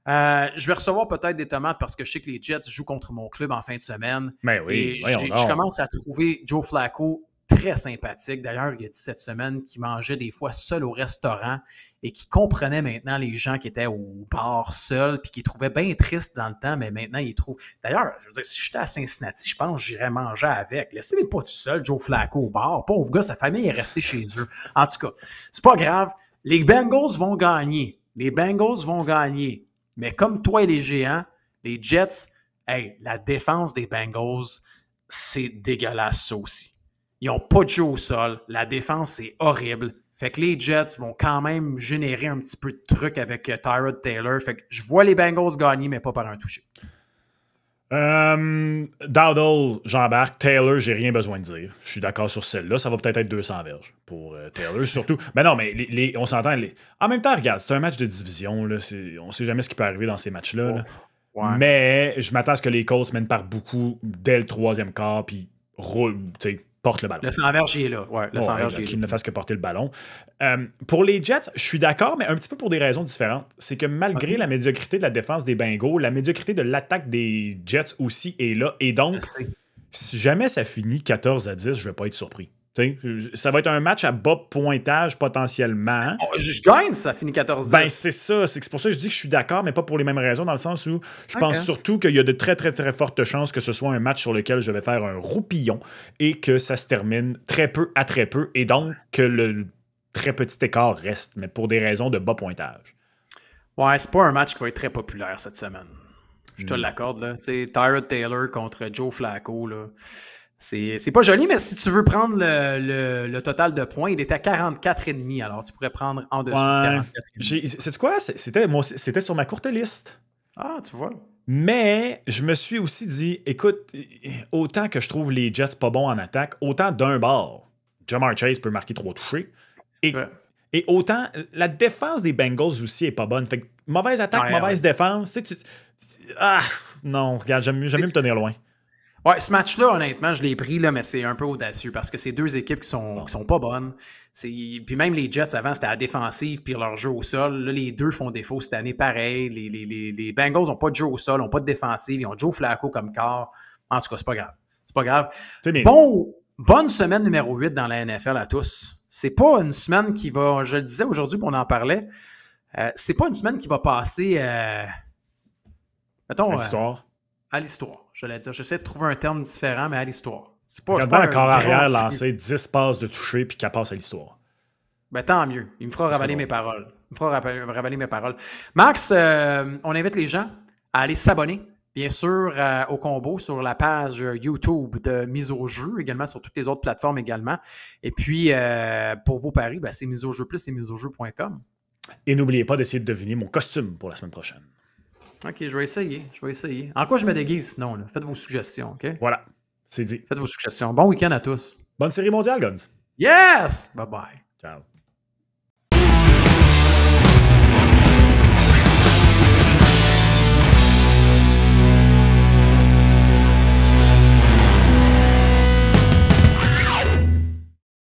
je vais recevoir peut-être des tomates parce que je sais que les Jets jouent contre mon club en fin de semaine. Mais oui, et je commence à trouver Joe Flacco très sympathique. D'ailleurs, il a dit cette semaine qu'il mangeait des fois seul au restaurant et qu'il comprenait maintenant les gens qui étaient au bar seuls puis qu'il trouvait bien triste dans le temps, mais maintenant, il trouve... D'ailleurs, je veux dire, si j'étais à Cincinnati, je pense que j'irais manger avec. Laissez-les pas tout seul, Joe Flacco, au bar. Pauvre gars, sa famille est restée chez eux. En tout cas, c'est pas grave. Les Bengals vont gagner. Mais comme toi et les Géants, les Jets, la défense des Bengals, c'est dégueulasse ça aussi. Ils n'ont pas de jeu au sol. La défense, c'est horrible. Fait que les Jets vont quand même générer un petit peu de trucs avec Tyrod Taylor. Fait que je vois les Bengals gagner, mais pas par un toucher. Dowdle, j'embarque. Taylor, j'ai rien besoin de dire. Je suis d'accord sur celle-là. Ça va peut-être être 200 verges pour Taylor, surtout. Mais non, mais on s'entend. En même temps, regarde, c'est un match de division. Là, on sait jamais ce qui peut arriver dans ces matchs-là. Là. Ouais. Mais je m'attends à ce que les Colts mènent par beaucoup dès le troisième quart, puis porte le ballon. Le 100 verges, il est là. Ouais, le 100 verges, il est là. Qu'il ne fasse que porter le ballon. Pour les Jets, je suis d'accord, mais un petit peu pour des raisons différentes. C'est que malgré la médiocrité de la défense des Bengals, la médiocrité de l'attaque des Jets aussi est là. Et donc, si jamais ça finit 14-10, je ne vais pas être surpris. T'sais, ça va être un match à bas pointage potentiellement. Je gagne si ça finit 14-10. Ben, c'est ça. C'est pour ça que je dis que je suis d'accord, mais pas pour les mêmes raisons, dans le sens où je pense surtout qu'il y a de très, très, très fortes chances que ce soit un match sur lequel je vais faire un roupillon et que ça se termine très peu à très peu, et donc que le très petit écart reste, mais pour des raisons de bas pointage. Ouais, c'est pas un match qui va être très populaire cette semaine. Je te l'accorde, là. Tu sais, Tyrod Taylor contre Joe Flacco, là. C'est pas joli, mais si tu veux prendre le total de points, il est à 44,5. Alors, tu pourrais prendre en dessous de 44,5. C'est quoi? C'était sur ma courte liste. Ah, tu vois. Mais je me suis aussi dit, écoute, autant que je trouve les Jets pas bons en attaque, autant d'un bord, Ja'Marr Chase peut marquer 3 touchés. Et autant, la défense des Bengals aussi est pas bonne. Fait que mauvaise attaque, mauvaise défense. Non, regarde, j'aime mieux me tenir loin. Ouais, ce match-là, honnêtement, je l'ai pris, là, mais c'est un peu audacieux parce que c'est deux équipes qui sont pas bonnes. Puis même les Jets, avant, c'était à la défensive puis leur jeu au sol. Là, les deux font défaut cette année, pareil. Les Bengals n'ont pas de jeu au sol, n'ont pas de défensive. Ils ont Joe Flacco comme corps. En tout cas, c'est pas grave. C'est pas grave. Bonne semaine numéro 8 dans la NFL à tous. C'est pas une semaine qui va, je le disais aujourd'hui, on en parlait, c'est pas une semaine qui va passer, mettons, à l'histoire. J'allais dire, j'essaie de trouver un terme différent, mais à l'histoire. C'est pas un corps arrière lancer 10 passes de toucher puis qu'elle passe à l'histoire. Ben, tant mieux. Il me fera ravaler mes paroles. Max, on invite les gens à aller s'abonner, bien sûr, au combo sur la page YouTube de Mise au jeu, également sur toutes les autres plateformes également. Et puis, pour vos paris, ben, c'est Mise au jeu plus, c'est miseaujeu.com. Et n'oubliez pas d'essayer de deviner mon costume pour la semaine prochaine. OK, je vais essayer. En quoi je me déguise sinon? Là? Faites vos suggestions, OK? Voilà, c'est dit. Faites vos suggestions. Bon week-end à tous. Bonne série mondiale, Guns. Yes! Bye-bye. Ciao.